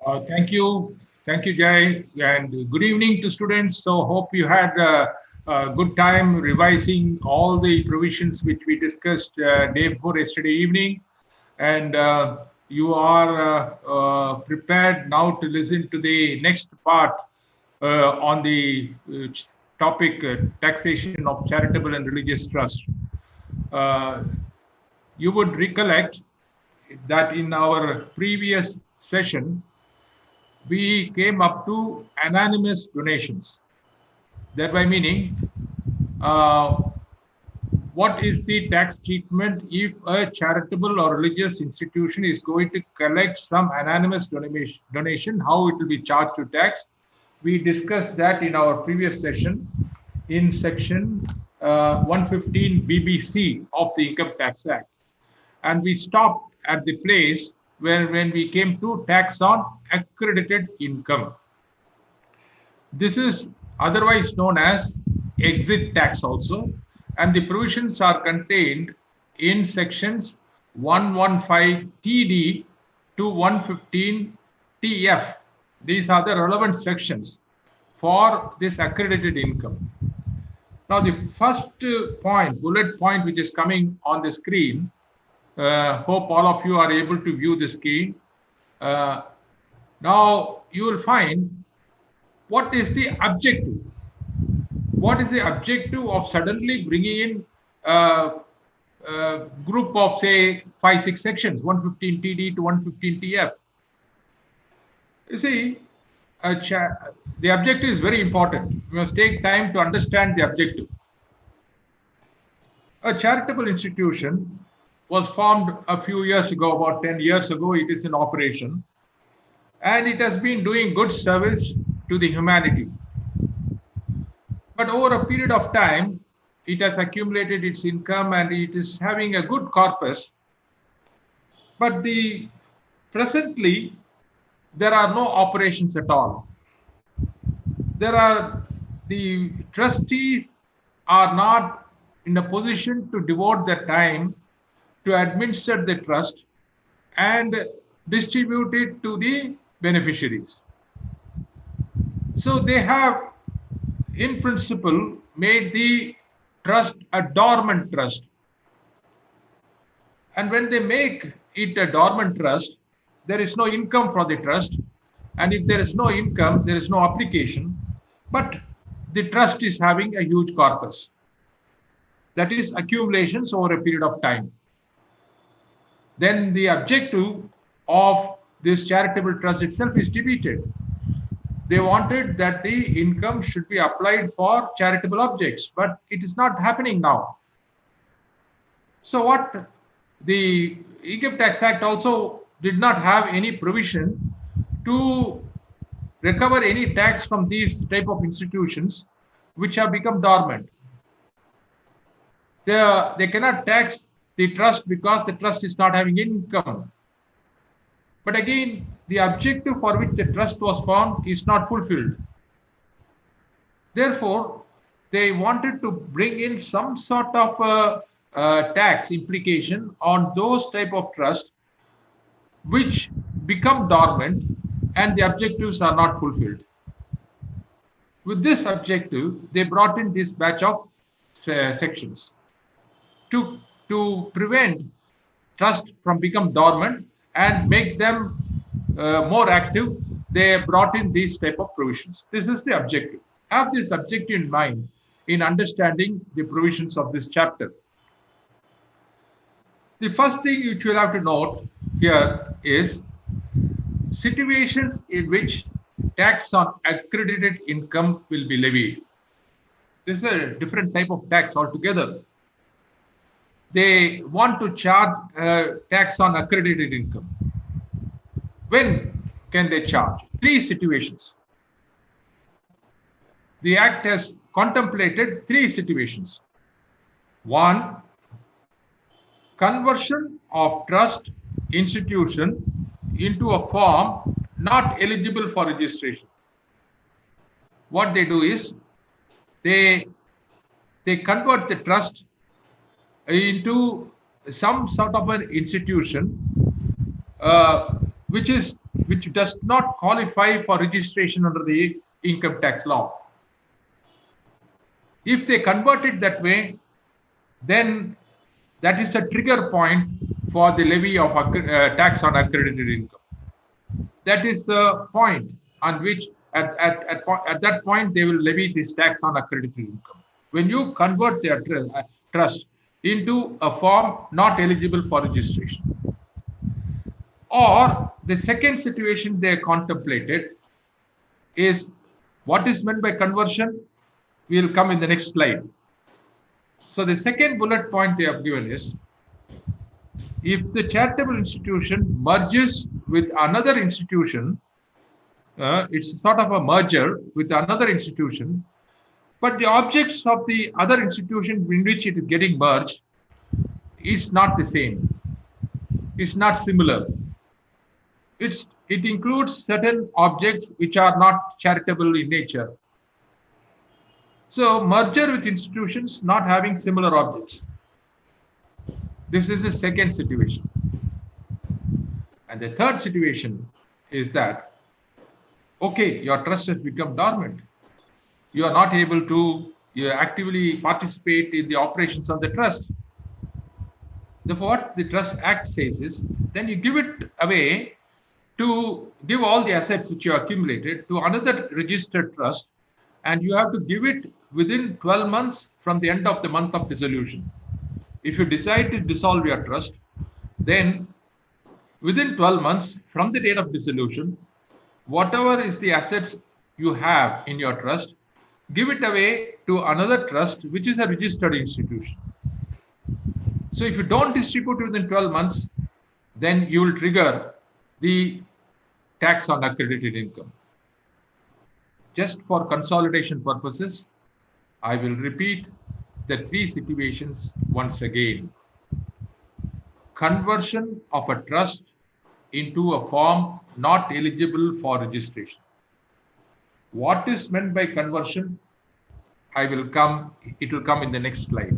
Thank you, Jai, and good evening to students. So, hope you had a good time revising all the provisions which we discussed day before yesterday evening, and you are prepared now to listen to the next part on the topic taxation of charitable and religious trust. Uh, you would recollect that in our previous session we came up to anonymous donations, thereby meaning uh, what is the tax treatment if a charitable or religious institution is going to collect some anonymous donation, how it will be charged to tax. We discussed that in our previous session in section 115 BBC of the Income Tax Act. And we stopped at the place where when we came to tax on accredited income. This is otherwise known as exit tax also, and the provisions are contained in sections 115 TD to 115 TF. These are the relevant sections for this accredited income. Now, the first point, bullet point, which is coming on the screen, hope all of you are able to view the screen. Now, you will find what is the objective. What is the objective of suddenly bringing in a group of, say, 5-6 sections, 115 TD to 115 TF? You see, the objective is very important. We must take time to understand the objective. A charitable institution was formed a few years ago, about 10 years ago. It is in operation, and it has been doing good service to the humanity. But over a period of time, it has accumulated its income and it is having a good corpus. But presently, there are no operations at all. The trustees are not in a position to devote their time to administer the trust and distribute it to the beneficiaries. So they have, in principle, made the trust a dormant trust. And when they make it a dormant trust, there is no income for the trust. And if there is no income, there is no application. But the trust is having a huge corpus. That is accumulations over a period of time. Then the objective of this charitable trust itself is defeated. They wanted that the income should be applied for charitable objects, but it is not happening now. So what the Income Tax Act also did not have any provision to recover any tax from these type of institutions which have become dormant. They cannot tax the trust because the trust is not having income. But again, the objective for which the trust was formed is not fulfilled. Therefore, they wanted to bring in some sort of tax implication on those type of trust which become dormant and the objectives are not fulfilled. With this objective, they brought in this batch of sections to prevent trust from become dormant and make them more active. They brought in these type of provisions. This is the objective. Have this objective in mind in understanding the provisions of this chapter. The first thing which you'll have to note here is situations in which tax on accredited income will be levied. This is a different type of tax altogether. They want to charge tax on accredited income. When can they charge? 3 situations. The Act has contemplated 3 situations. 1, conversion of trust institution into a form not eligible for registration. What they do is they convert the trust into some sort of an institution which is which does not qualify for registration under the income tax law. If they convert it that way, then that is a trigger point for the levy of tax on accredited income. That is the point on which at that point they will levy this tax on accredited income. When you convert their trust into a form not eligible for registration. Or the second situation they contemplated is what is meant by conversion will come in the next slide. So the second bullet point they have given is, if the charitable institution merges with another institution, it's sort of a merger with another institution, but the objects of the other institution in which it is getting merged is not the same. It's not similar. It includes certain objects which are not charitable in nature. So merger with institutions not having similar objects. This is the second situation. And the third situation is that, okay, your trust has become dormant. You are not able to actively participate in the operations of the trust. Therefore, what the Trust Act says is, then you give it away to give all the assets which you accumulated to another registered trust, and you have to give it within 12 months from the end of the month of dissolution. If you decide to dissolve your trust, then within 12 months from the date of dissolution, whatever is the assets you have in your trust, give it away to another trust which is a registered institution. So if you don't distribute within 12 months, then you will trigger the tax on accredited income. Just for consolidation purposes, I will repeat the three situations once again. Conversion of a trust into a form not eligible for registration. What is meant by conversion? It will come in the next slide.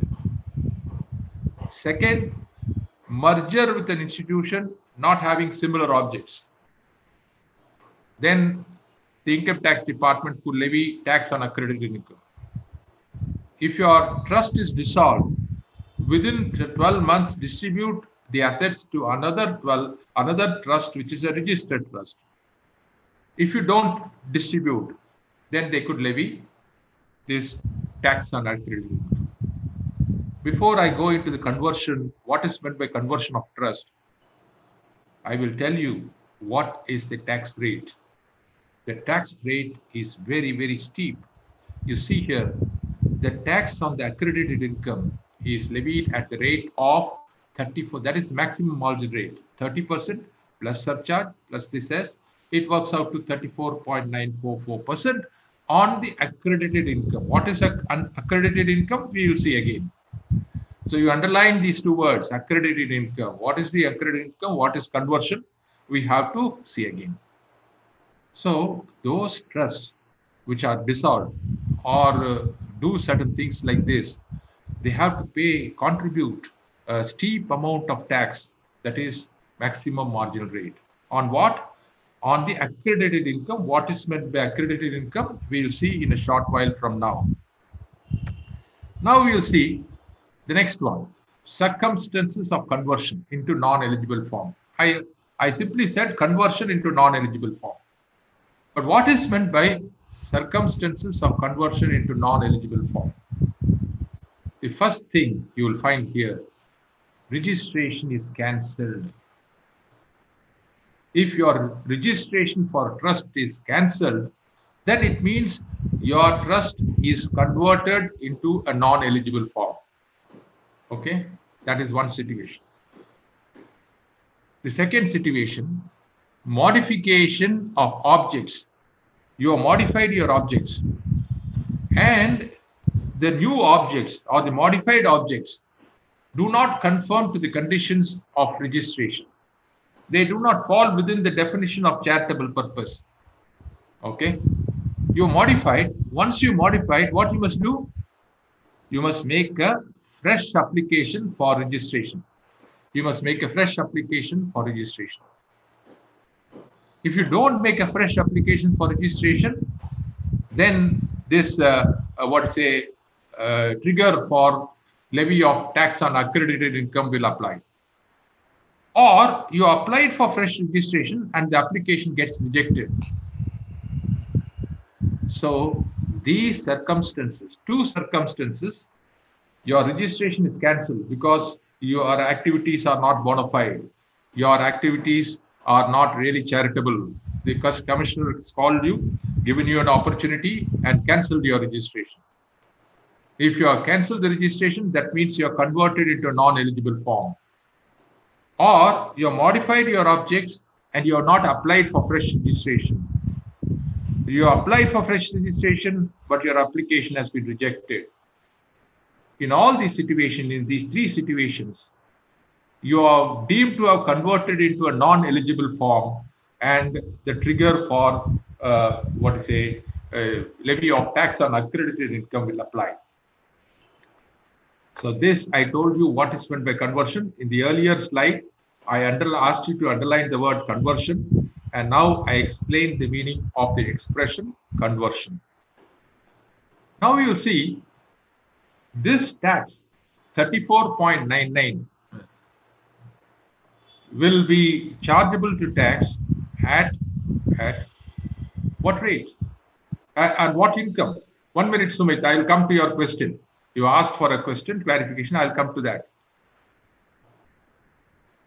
Second, merger with an institution not having similar objects. Then the income tax department could levy tax on accredited income. If your trust is dissolved, within 12 months, distribute the assets to another trust which is a registered trust. If you don't distribute, then they could levy this tax on accredited income. Before I go into the conversion, what is meant by conversion of trust, I will tell you what is the tax rate. The tax rate is very, very steep. You see here, the tax on the accredited income is levied at the rate of 34. That is maximum margin rate, 30% plus surcharge plus this S. It works out to 34.944% on the accredited income. What is accredited income? We will see again. So you underline these two words, accredited income. What is the accredited income? What is conversion? We have to see again. So those trusts which are dissolved or do certain things like this, they have to contribute a steep amount of tax, that is maximum marginal rate. On what? On the accredited income. What is meant by accredited income? We will see in a short while from now. Now we will see the next one, circumstances of conversion into non-eligible form. I simply said conversion into non-eligible form. But what is meant by circumstances of conversion into non-eligible form? The first thing you will find here, registration is cancelled. If your registration for trust is cancelled, then it means your trust is converted into a non-eligible form. Okay, that is one situation. The second situation, modification of objects. You have modified your objects, and the new objects or the modified objects do not conform to the conditions of registration. They do not fall within the definition of charitable purpose. Okay, you modified. Once you modified, what you must do? You must make a fresh application for registration. You must make a fresh application for registration. If you don't make a fresh application for registration, then this trigger for levy of tax on accredited income will apply. Or you applied for fresh registration and the application gets rejected. So these circumstances, two circumstances, your registration is cancelled because your activities are not bona fide. Your activities are not really charitable. The commissioner has called you, given you an opportunity, and cancelled your registration. If you have cancelled the registration, that means you are converted into a non-eligible form. Or you have modified your objects and you have not applied for fresh registration. You applied for fresh registration, but your application has been rejected. In all these situations, in these three situations, you are deemed to have converted into a non-eligible form, and the trigger for levy of tax on accredited income will apply. So this, I told you what is meant by conversion. In the earlier slide, I asked you to underline the word conversion, and now I explained the meaning of the expression conversion. Now you will see this tax 34.99 will be chargeable to tax at what rate? At what income? 1 minute, Sumit. I will come to your question. You asked for a question, clarification. I'll come to that.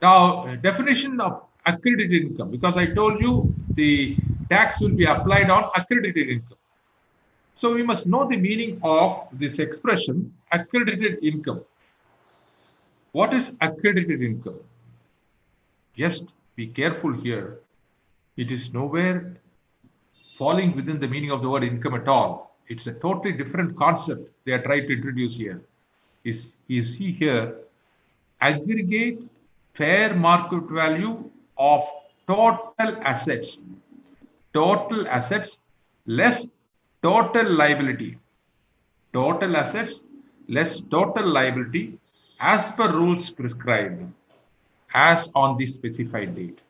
Now, definition of accredited income, because I told you the tax will be applied on accredited income. So we must know the meaning of this expression, accredited income. What is accredited income? Just be careful here. It is nowhere falling within the meaning of the word income at all. It's a totally different concept they are trying to introduce here. You see here, aggregate fair market value of total assets less total liability. Total assets less total liability as per rules prescribed as on the specified date.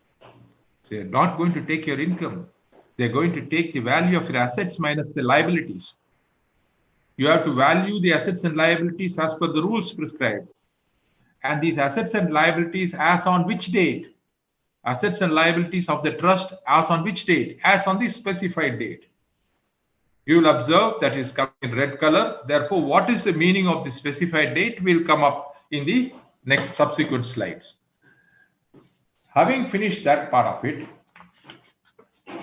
So you're not going to take your income. They're going to take the value of your assets minus the liabilities. You have to value the assets and liabilities as per the rules prescribed. And these assets and liabilities as on which date? Assets and liabilities of the trust as on which date? As on the specified date. You will observe that is coming in red color. Therefore, what is the meaning of the specified date will come up in the next subsequent slides. Having finished that part of it,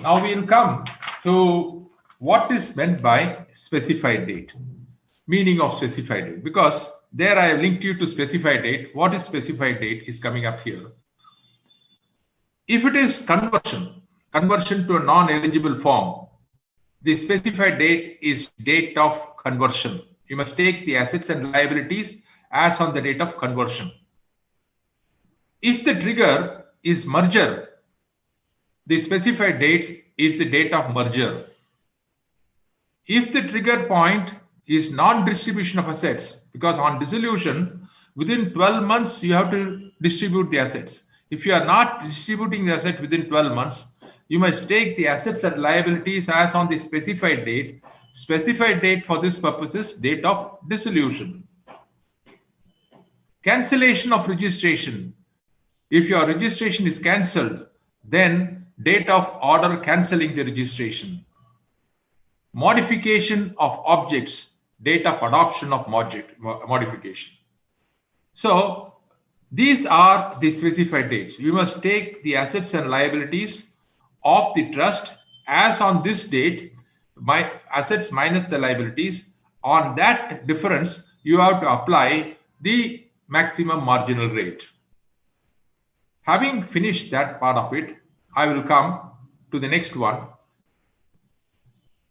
now we will come to what is meant by specified date, meaning of specified date, because there I have linked you to specified date. What is specified date is coming up here. If it is conversion to a non-eligible form, the specified date is date of conversion. You must take the assets and liabilities as on the date of conversion. If the trigger is merger, the specified date is the date of merger. If the trigger point is non-distribution of assets, because on dissolution, within 12 months, you have to distribute the assets. If you are not distributing the asset within 12 months, you must take the assets and liabilities as on the specified date. Specified date for this purpose is date of dissolution. Cancellation of registration. If your registration is cancelled, then date of order cancelling the registration. Modification of objects, date of adoption of modification. So these are the specified dates. We must take the assets and liabilities of the trust as on this date, my assets minus the liabilities. On that difference, you have to apply the maximum marginal rate. Having finished that part of it, I will come to the next one.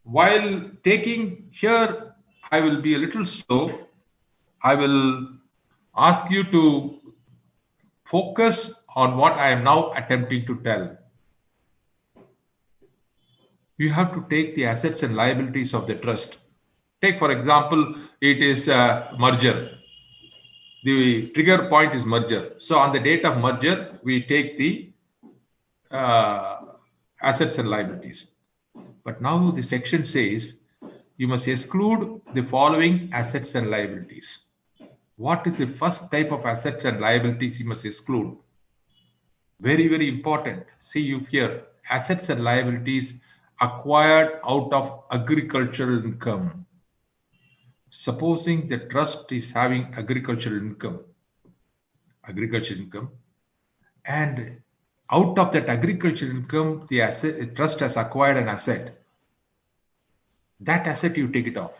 While taking here, I will be a little slow. I will ask you to focus on what I am now attempting to tell. You have to take the assets and liabilities of the trust. Take, for example, it is a merger. The trigger point is merger. So on the date of merger, we take the assets and liabilities. But now the section says you must exclude the following assets and liabilities. What is the first type of assets and liabilities you must exclude? Very, very important. See you here. Assets and liabilities acquired out of agricultural income. Supposing the trust is having agricultural income, and out of that agricultural income, the trust has acquired an asset. That asset you take it off.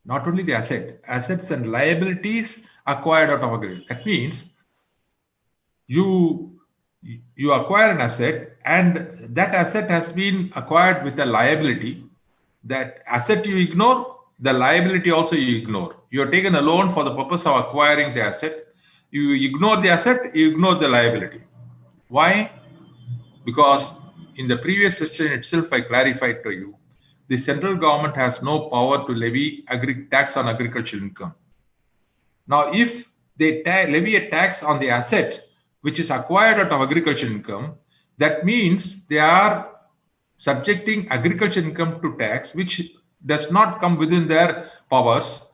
Not only the assets and liabilities acquired out of agriculture. That means you acquire an asset, and that asset has been acquired with a liability. That asset you ignore, the liability also you ignore. You have taken a loan for the purpose of acquiring the asset. You ignore the asset, you ignore the liability. Why? Because in the previous session itself, I clarified to you, the central government has no power to levy tax on agricultural income. Now, if they levy a tax on the asset which is acquired out of agricultural income, that means they are subjecting agricultural income to tax, which does not come within their powers,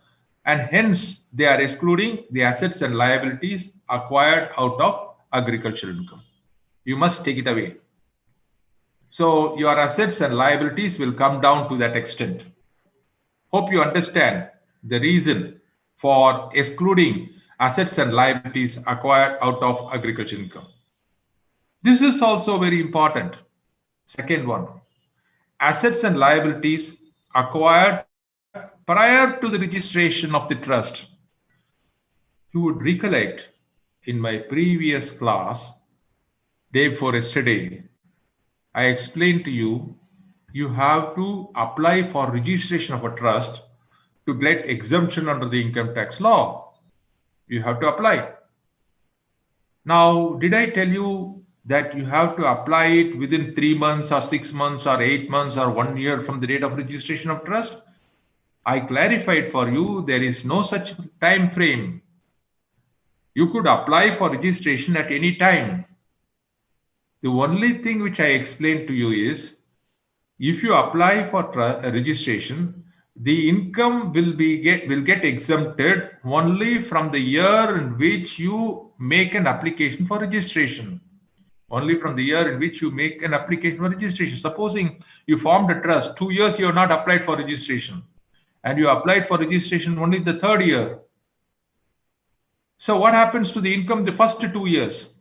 and hence they are excluding the assets and liabilities acquired out of agricultural income. You must take it away. So your assets and liabilities will come down to that extent. Hope you understand the reason for excluding assets and liabilities acquired out of agricultural income. This is also very important. Second one, assets and liabilities acquired prior to the registration of the trust. You would recollect in my previous class, day before yesterday, I explained to you, you have to apply for registration of a trust to get exemption under the income tax law. You have to apply. Now, did I tell you that you have to apply it within 3 months or 6 months or 8 months or 1 year from the date of registration of trust? I clarified for you, there is no such time frame. You could apply for registration at any time. The only thing which I explained to you is, if you apply for registration, the income will get exempted only from the year in which you make an application for registration. Only from the year in which you make an application for registration. Supposing you formed a trust, 2 years you have not applied for registration, and you applied for registration only the 3rd year. So what happens to the income the first 2 years?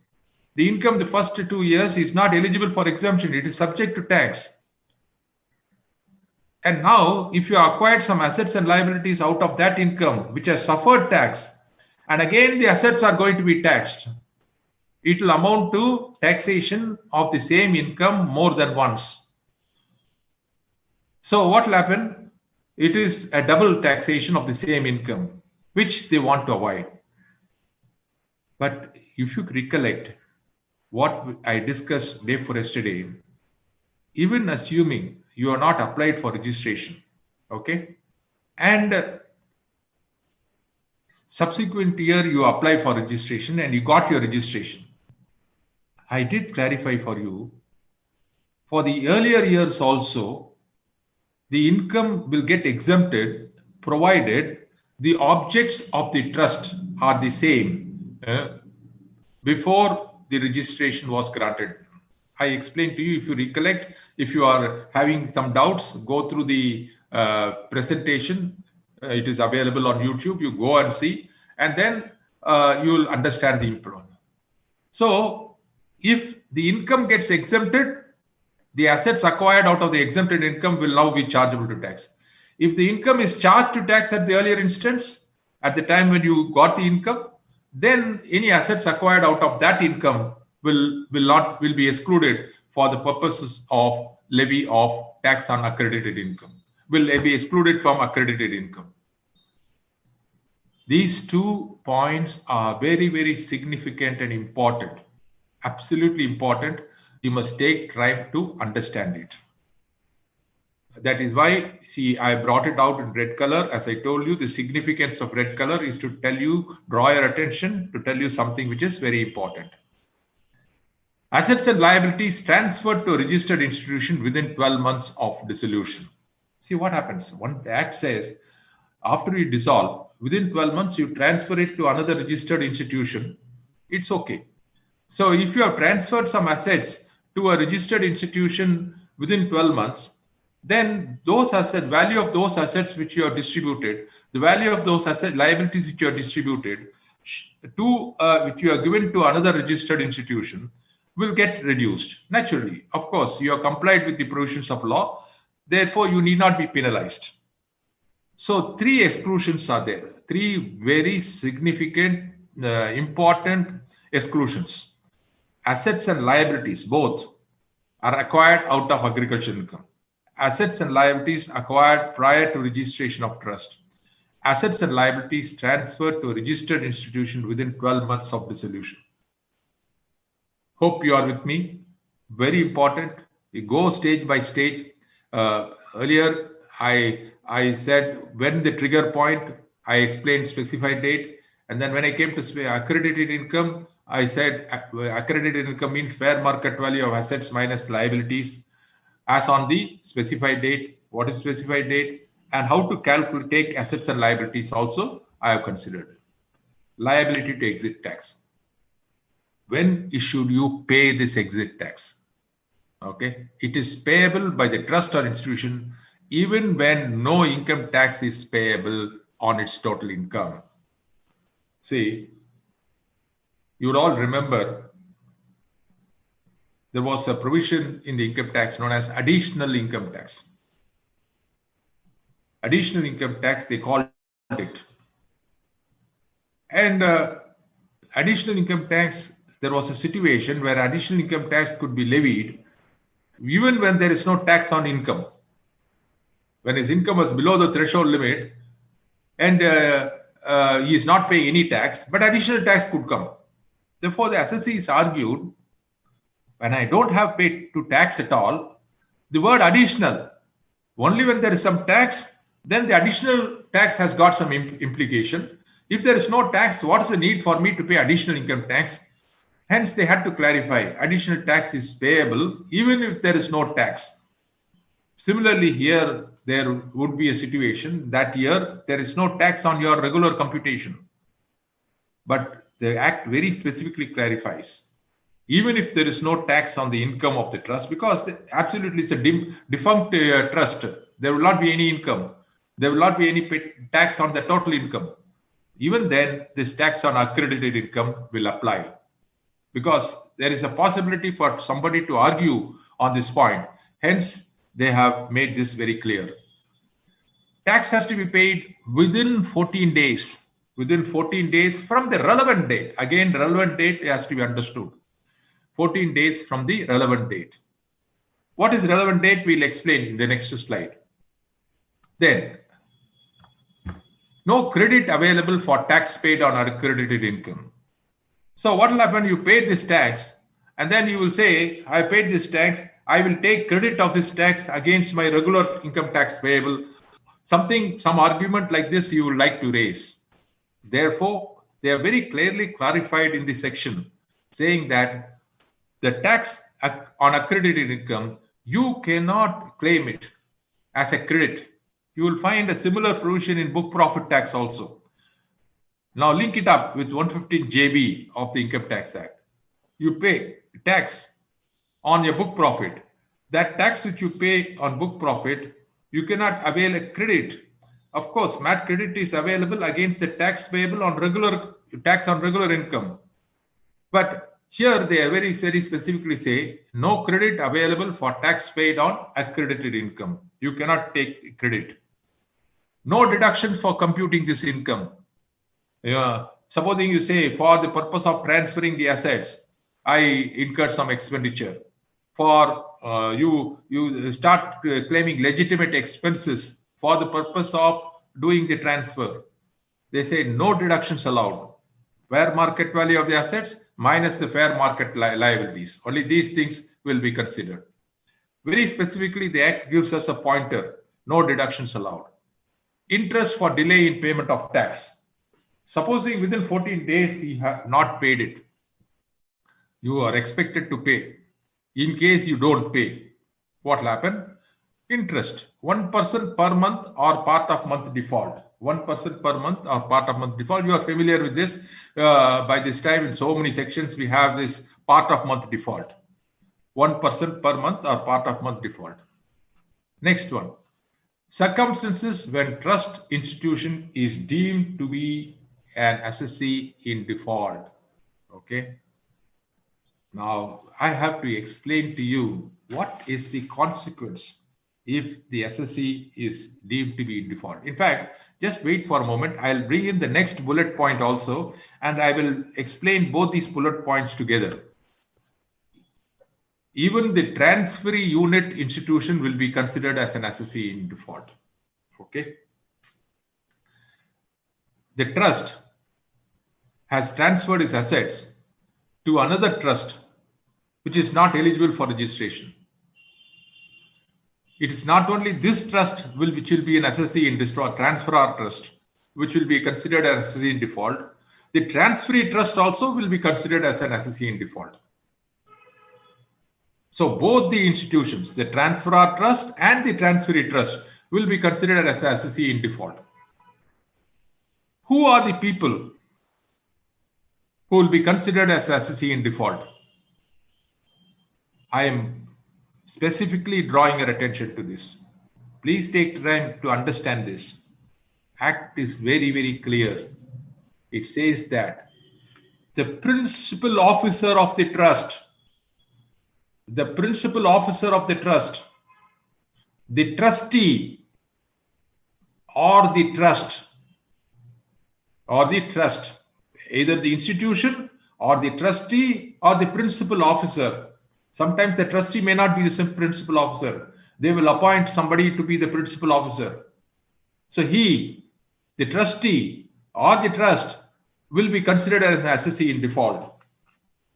The income the first 2 years is not eligible for exemption. It is subject to tax. And now, if you acquired some assets and liabilities out of that income, which has suffered tax, and again the assets are going to be taxed, it will amount to taxation of the same income more than once. So what will happen? It is a double taxation of the same income, which they want to avoid. But if you recollect what I discussed day before yesterday, even assuming you are not applied for registration, okay, and subsequent year you apply for registration and you got your registration, I did clarify for you, for the earlier years also, the income will get exempted provided the objects of the trust are the same before the registration was granted. I explained to you, if you recollect, if you are having some doubts, go through the presentation. It is available on YouTube. You go and see, and then you will understand the improvement. So, if the income gets exempted, the assets acquired out of the exempted income will now be chargeable to tax. If the income is charged to tax at the earlier instance, at the time when you got the income, then any assets acquired out of that income will be excluded for the purposes of levy of tax on accredited income, will be excluded from accredited income. These 2 points are very, very significant and important, absolutely important. You must take time to understand it. That is why, see, I brought it out in red color. As I told you, the significance of red color is to tell you, draw your attention, to tell you something which is very important. Assets and liabilities transferred to a registered institution within 12 months of dissolution. See what happens. The Act says after you dissolve, within 12 months, you transfer it to another registered institution. It's okay. So if you have transferred some assets to a registered institution within 12 months, then those value of those assets which you have distributed, the value of those asset liabilities which you have distributed to which you are given to another registered institution will get reduced naturally. Of course, you are complied with the provisions of law, therefore you need not be penalized. So three exclusions are there, three very significant, important exclusions. Assets and liabilities, both, are acquired out of agricultural income. Assets and liabilities acquired prior to registration of trust. Assets and liabilities transferred to a registered institution within 12 months of dissolution. Hope you are with me. Very important. You go stage by stage. Earlier, I said when the trigger point, I explained specified date. And then when I came to accredited income, I said accredited income means fair market value of assets minus liabilities as on the specified date. What is specified date? And how to calculate, take assets and liabilities also I have considered. Liability to exit tax. When should you pay this exit tax? Okay, it is payable by the trust or institution even when no income tax is payable on its total income. See, you would all remember there was a provision in the income tax known as additional income tax. Additional income tax, they called it. And additional income tax, there was a situation where additional income tax could be levied even when there is no tax on income. When his income was below the threshold limit and he is not paying any tax, but additional tax could come. Therefore, the assessees argued, when I don't have paid to tax at all, the word additional, only when there is some tax, then the additional tax has got some implication. If there is no tax, what is the need for me to pay additional income tax? Hence, they had to clarify additional tax is payable even if there is no tax. Similarly, here there would be a situation that here there is no tax on your regular computation. But the Act very specifically clarifies, even if there is no tax on the income of the trust, because absolutely it's a defunct trust, there will not be any income. There will not be any tax on the total income. Even then, this tax on accredited income will apply, because there is a possibility for somebody to argue on this point. Hence, they have made this very clear. Tax has to be paid within 14 days. Within 14 days from the relevant date. Again, relevant date has to be understood. 14 days from the relevant date. What is relevant date? We'll explain in the next slide. Then, no credit available for tax paid on accredited income. So what will happen? You pay this tax and then you will say, I paid this tax. I will take credit of this tax against my regular income tax payable. Some argument like this you would like to raise. Therefore, they are very clearly clarified in this section, saying that the tax on accredited income, you cannot claim it as a credit. You will find a similar provision in book profit tax also. Now link it up with 115 JB of the Income Tax Act. You pay tax on your book profit. That tax which you pay on book profit, you cannot avail a credit. Of course, MAT credit is available against the tax payable on regular income. But here they are very specifically say no credit available for tax paid on accredited income. You cannot take credit. No deduction for computing this income. Supposing you say for the purpose of transferring the assets, I incurred some expenditure. For you start claiming legitimate expenses for the purpose of doing the transfer. They say no deductions allowed. Fair market value of the assets minus the fair market liabilities. Only these things will be considered. Very specifically, the Act gives us a pointer. No deductions allowed. Interest for delay in payment of tax. Supposing within 14 days he had not paid it. You are expected to pay. In case you don't pay, what will happen? Interest. 1% per month or part of month default. 1% per month or part of month default. You are familiar with this. By this time, in so many sections, we have this part of month default. 1% per month or part of month default. Next one. Circumstances when trust institution is deemed to be an assessee in default. Okay. Now, I have to explain to you what is the consequence if the assessee is deemed to be in default. In fact, just wait for a moment. I'll bring in the next bullet point also, and I will explain both these bullet points together. Even the transferee unit institution will be considered as an assessee in default. Okay. The trust has transferred its assets to another trust which is not eligible for registration. It is not only this trust which will be an assessee in default, transferor trust, which will be considered as assessee in default. The transferee trust also will be considered as an assessee in default. So both the institutions, the transferor trust and the transferee trust, will be considered as assessee in default. Who are the people who will be considered as assessee in default? I am specifically drawing your attention to this. Please take time to understand this. Act is very, very clear. It says that the principal officer of the trust, the trustee or the trust, either the institution or the trustee or the principal officer. Sometimes the trustee may not be the principal officer. They will appoint somebody to be the principal officer. So the trustee or the trust will be considered as an assessee in default.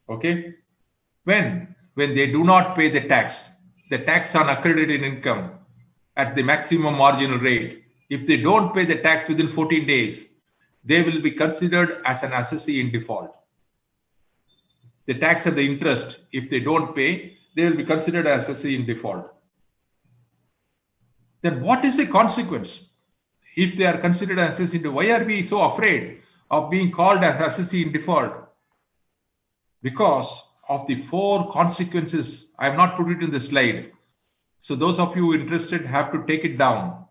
Okay? When they do not pay the tax on accredited income at the maximum marginal rate, if they don't pay the tax within 14 days, they will be considered as an assessee in default. The tax and the interest, if they don't pay, they will be considered as assessee in default. Then what is the consequence if they are considered as assessee in default? Why are we so afraid of being called as assessee in default? Because of the 4 consequences. I have not put it in the slide. So those of you interested have to take it down.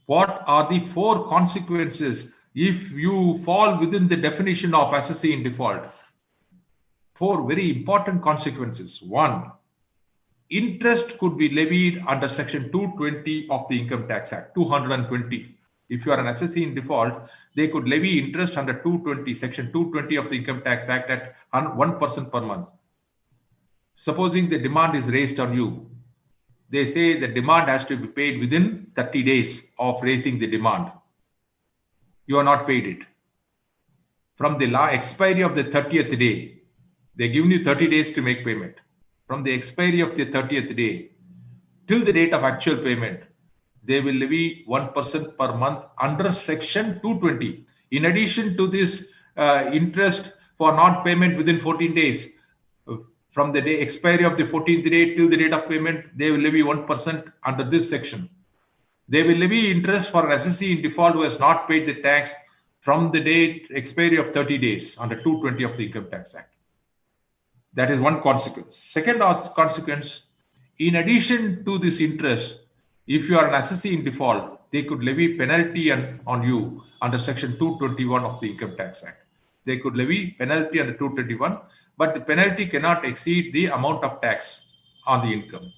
What are the 4 consequences if you fall within the definition of assessee in default? 4 very important consequences. 1, interest could be levied under Section 220 of the Income Tax Act, 220. If you are an assessee in default, they could levy interest under 220, Section 220 of the Income Tax Act at 1% per month. Supposing the demand is raised on you, they say the demand has to be paid within 30 days of raising the demand. You are not paid it. From the expiry of the 30th day, they give you 30 days to make payment. From the expiry of the 30th day till the date of actual payment, they will levy 1% per month under Section 220. In addition to this interest for not payment within 14 days, from the day expiry of the 14th day till the date of payment, they will levy 1% under this section. They will levy interest for an assessee in default who has not paid the tax from the date expiry of 30 days under 220 of the Income Tax Act. That is one consequence. Second consequence, in addition to this interest, if you are an assessee in default, they could levy penalty on you under Section 221 of the Income Tax Act. They could levy penalty under 221, but the penalty cannot exceed the amount of tax on the income.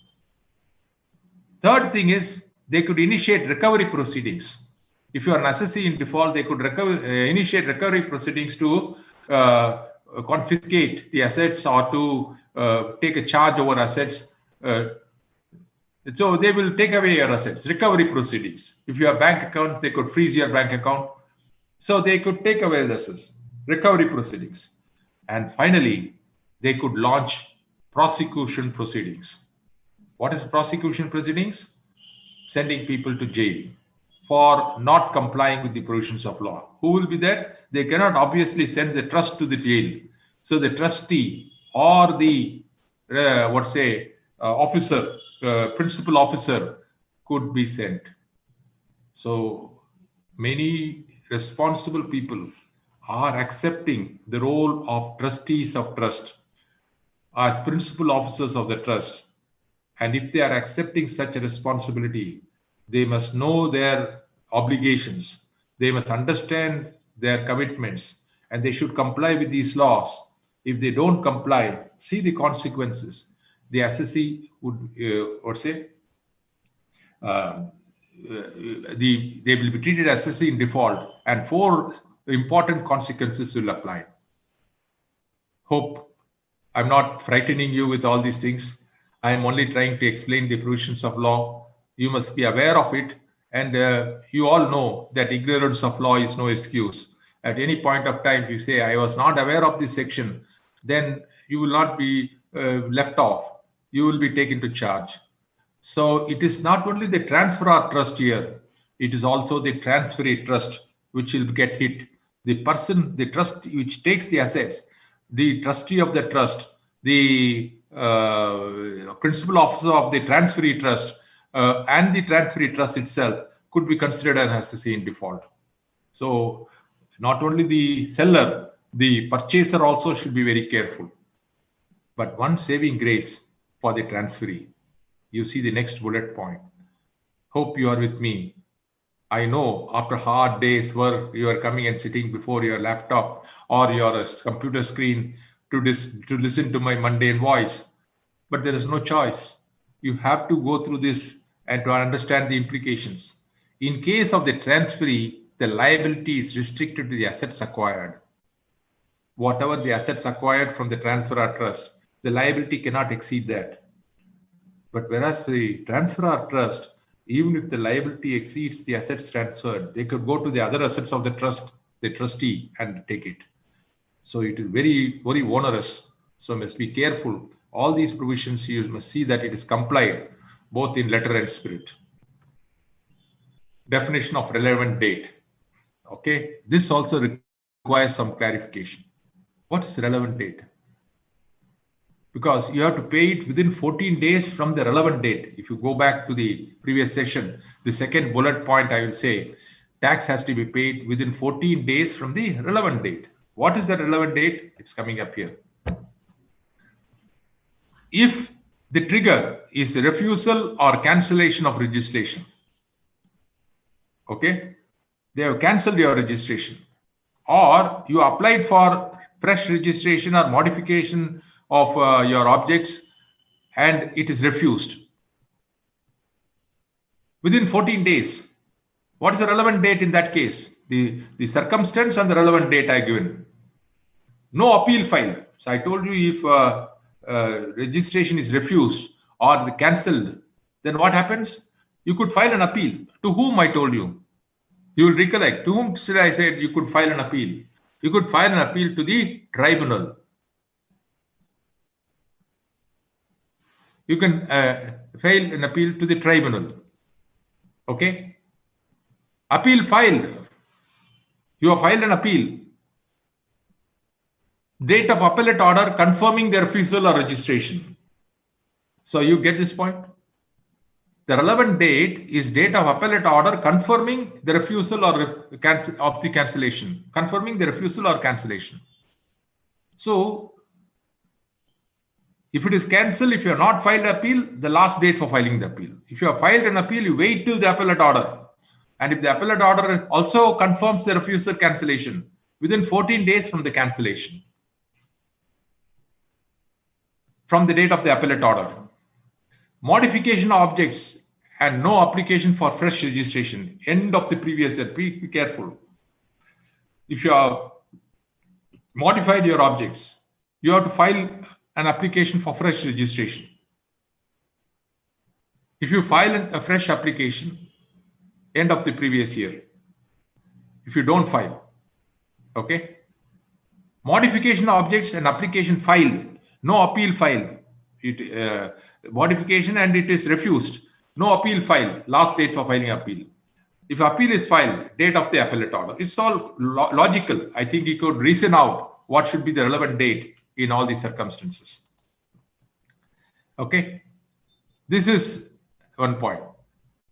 Third thing is, they could initiate recovery proceedings. If you are an assessee in default, they could initiate recovery proceedings to confiscate the assets or to take a charge over assets. So they will take away your assets, recovery proceedings. If you have bank account, they could freeze your bank account. So they could take away the assets, recovery proceedings. And finally, they could launch prosecution proceedings. What is prosecution proceedings? Sending people to jail for not complying with the provisions of law. Who will be there? They cannot obviously send the trust to the jail. So the trustee or the officer, principal officer could be sent. So many responsible people are accepting the role of trustees of trust as principal officers of the trust. And if they are accepting such a responsibility, they must know their obligations, they must understand their commitments, and they should comply with these laws. If they don't comply, see the consequences. The assessee would, uh, they will be treated as assessee in default, and 4 important consequences will apply. Hope I'm not frightening you with all these things. I am only trying to explain the provisions of law. You must be aware of it. And you all know that ignorance of law is no excuse. At any point of time, if you say, I was not aware of this section, then you will not be left off. You will be taken to charge. So it is not only the transferor trust here, it is also the transferee trust which will get hit. The person, the trust which takes the assets, the trustee of the trust, the principal officer of the transferee trust, and the transferee trust itself could be considered an assessee in default. So not only the seller, the purchaser also should be very careful. But one saving grace for the transferee. You see the next bullet point. Hope you are with me. I know after hard days work, you are coming and sitting before your laptop or your computer screen to listen to my mundane voice. But there is no choice. You have to go through this and to understand the implications. In case of the transferee, the liability is restricted to the assets acquired. Whatever the assets acquired from the transferor trust, the liability cannot exceed that. But whereas the transferor trust, even if the liability exceeds the assets transferred, they could go to the other assets of the trust, the trustee, and take it. So it is very, very onerous. So must be careful. All these provisions, you must see that it is complied both in letter and spirit. Definition of relevant date. Okay, this also requires some clarification. What is relevant date? Because you have to pay it within 14 days from the relevant date. If you go back to the previous session, the second bullet point, I will say, tax has to be paid within 14 days from the relevant date. What is the relevant date? It's coming up here. If the trigger is refusal or cancellation of registration, okay, they have cancelled your registration, or you applied for fresh registration or modification of your objects and it is refused within 14 days. What is the relevant date in that case? The circumstance and the relevant date I given. No appeal filed. So I told you if registration is refused or cancelled, then what happens? You could file an appeal. To whom I told you? You will recollect. To whom should I say you could file an appeal? You could file an appeal to the tribunal. You can file an appeal to the tribunal. Okay? Appeal filed. You have filed an appeal. Date of appellate order confirming the refusal or registration. So you get this point? The relevant date is date of appellate order confirming the refusal or of the cancellation. Confirming the refusal or cancellation. So if it is cancelled, if you have not filed appeal, the last date for filing the appeal. If you have filed an appeal, you wait till the appellate order. And if the appellate order also confirms the refusal cancellation, within 14 days from the cancellation, from the date of the appellate order. Modification of objects and no application for fresh registration. End of the previous year. Be careful. If you have modified your objects, you have to file an application for fresh registration. If you file a fresh application, end of the previous year. If you don't file, okay? Modification of objects and application filed, no appeal filed. Modification and it is refused. No appeal filed, last date for filing appeal. If appeal is filed, date of the appellate order. It's all logical. I think you could reason out what should be the relevant date in all these circumstances. Okay, this is one point.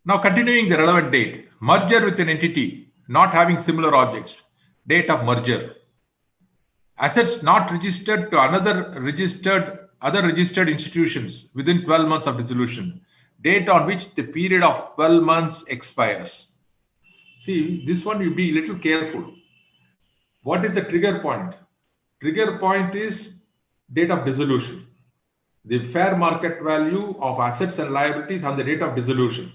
Now, continuing the relevant date, merger with an entity not having similar objects, date of merger, assets not registered to other registered institutions within 12 months of dissolution, date on which the period of 12 months expires. See, this one you be a little careful. What is the trigger point? Trigger point is date of dissolution, the fair market value of assets and liabilities on the date of dissolution.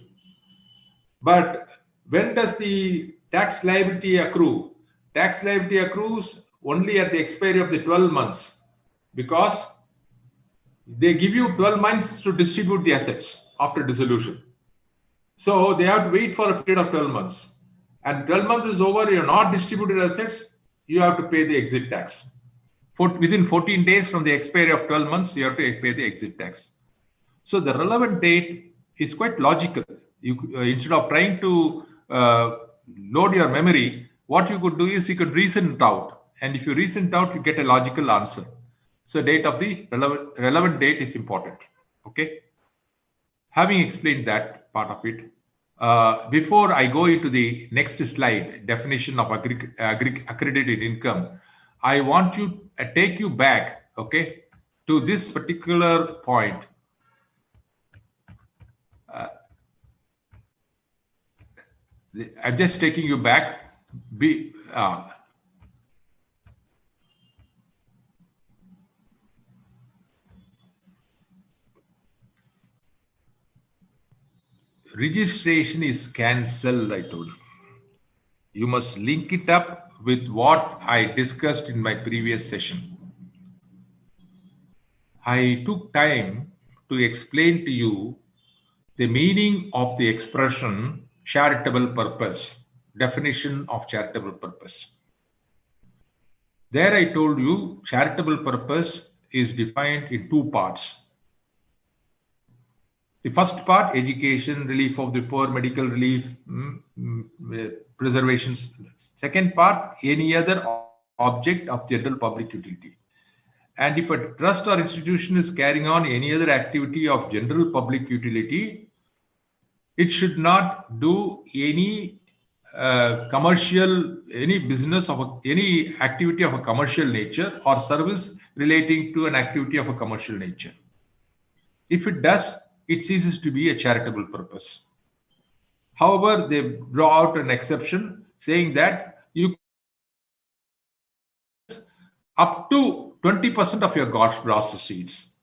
But when does the tax liability accrue? Tax liability accrues only at the expiry of the 12 months, because they give you 12 months to distribute the assets after dissolution. So they have to wait for a period of 12 months. And 12 months is over, you're not distributed assets, you have to pay the exit tax. Within 14 days from the expiry of 12 months, you have to pay the exit tax. So the relevant date is quite logical. Instead of trying to load your memory, what you could do is you could reason it out. And if you reason it out, you get a logical answer. So date of the relevant date is important. Okay. Having explained that part of it, before I go into the next slide, definition of accredited income, I want to take you back, okay, to this particular point. I'm just taking you back. Registration is cancelled, I told you. You must link it up with what I discussed in my previous session. I took time to explain to you the meaning of the expression charitable purpose, definition of charitable purpose. There I told you charitable purpose is defined in two parts. The first part, education, relief of the poor, medical relief, preservations. Second part, any other object of general public utility. And if a trust or institution is carrying on any other activity of general public utility, it should not do any any business of any activity of a commercial nature or service relating to an activity of a commercial nature. If it does, it ceases to be a charitable purpose. However, they draw out an exception saying that you up to 20% of your gross receipts.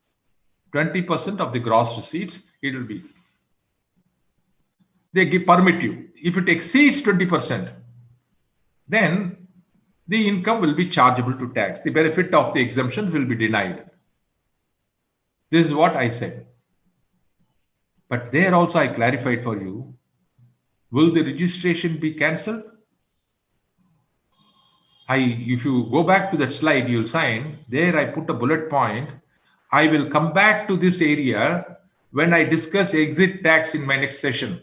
20% of the gross receipts, it will be. They permit you. If it exceeds 20%, then the income will be chargeable to tax. The benefit of the exemption will be denied. This is what I said. But there also I clarified for you, will the registration be cancelled? If you go back to that slide, you'll find there I put a bullet point. I will come back to this area when I discuss exit tax in my next session.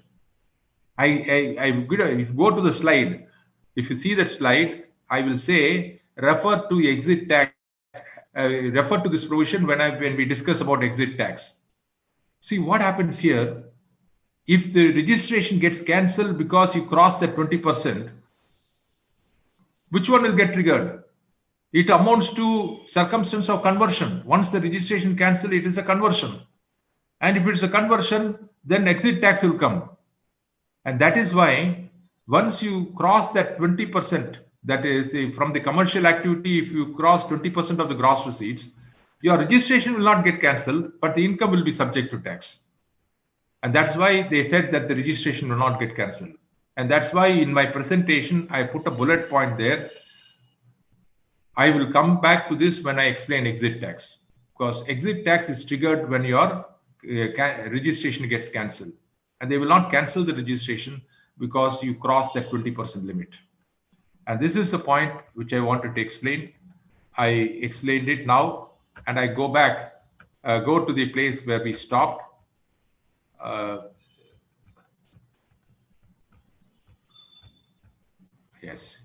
If you go to the slide, if you see that slide, I will say refer to exit tax, refer to this provision when we discuss about exit tax. See what happens here. If the registration gets cancelled because you cross that 20%, which one will get triggered? It amounts to circumstance of conversion. Once the registration cancelled, it is a conversion. And if it's a conversion, then exit tax will come. And that is why once you cross that 20%, that is from the commercial activity, if you cross 20% of the gross receipts, your registration will not get cancelled, but the income will be subject to tax. And that's why they said that the registration will not get cancelled. And that's why in my presentation, I put a bullet point there. I will come back to this when I explain exit tax, because exit tax is triggered when your registration gets cancelled. And they will not cancel the registration because you cross that 20% limit. And this is the point which I wanted to explain. I explained it now, and I go back, go to the place where we stopped. Yes.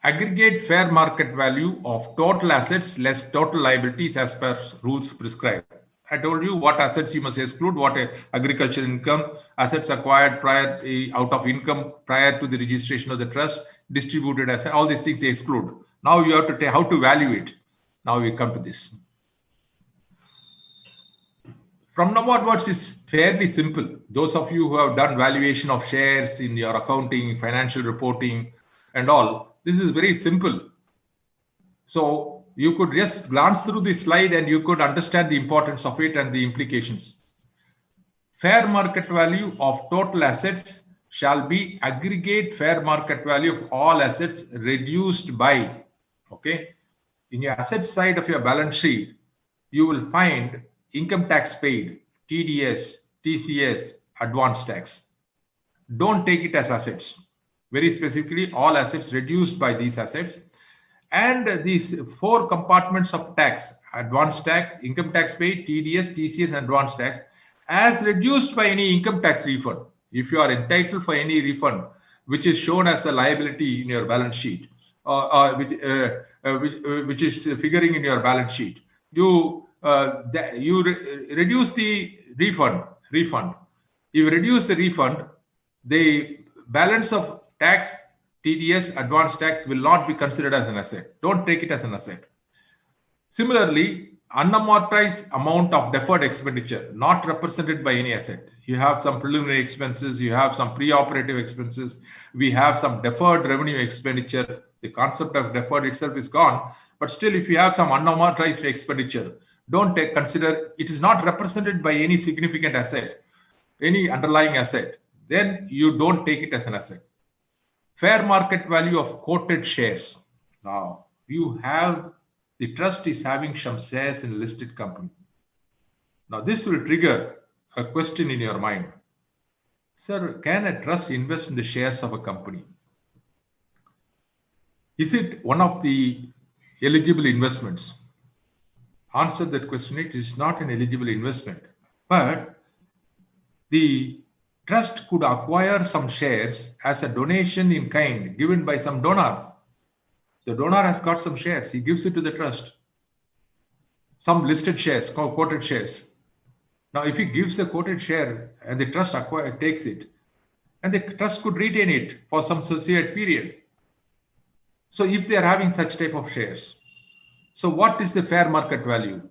Aggregate fair market value of total assets less total liabilities as per rules prescribed. I told you what assets you must exclude, what agricultural income, assets acquired prior out of income prior to the registration of the trust, distributed assets, all these things exclude. Now you have to tell how to value it. Now we come to this. From now onwards, it's fairly simple. Those of you who have done valuation of shares in your accounting, financial reporting, and all, this is very simple. So you could just glance through this slide and you could understand the importance of it and the implications. Fair market value of total assets shall be aggregate fair market value of all assets reduced by, okay? In your asset side of your balance sheet, you will find income tax paid, TDS, TCS, advance tax. Don't take it as assets. Very specifically, all assets reduced by these assets. And these four compartments of tax, advance tax, income tax paid, TDS, TCS, and advance tax, as reduced by any income tax refund. If you are entitled for any refund, which is shown as a liability in your balance sheet, which is figuring in your balance sheet, you reduce the refund. If you reduce the refund, the balance of tax, TDS, advance tax will not be considered as an asset. Don't take it as an asset. Similarly, unamortized amount of deferred expenditure not represented by any asset. You have some preliminary expenses, you have some pre-operative expenses, we have some deferred revenue expenditure. The concept of deferred itself is gone, but still if you have some unamortized expenditure, don't consider it is not represented by any significant asset, any underlying asset, then you don't take it as an asset. Fair market value of quoted shares. Now, you have the trust is having some shares in a listed company. Now, this will trigger a question in your mind. Sir, can a trust invest in the shares of a company? Is it one of the eligible investments? Answer that question, it is not an eligible investment. But the trust could acquire some shares as a donation in kind given by some donor. The donor has got some shares, he gives it to the trust. Some listed shares, quoted shares. Now, if he gives the quoted share and the trust takes it, and the trust could retain it for some associated period. So, if they are having such type of shares, so what is the fair market value?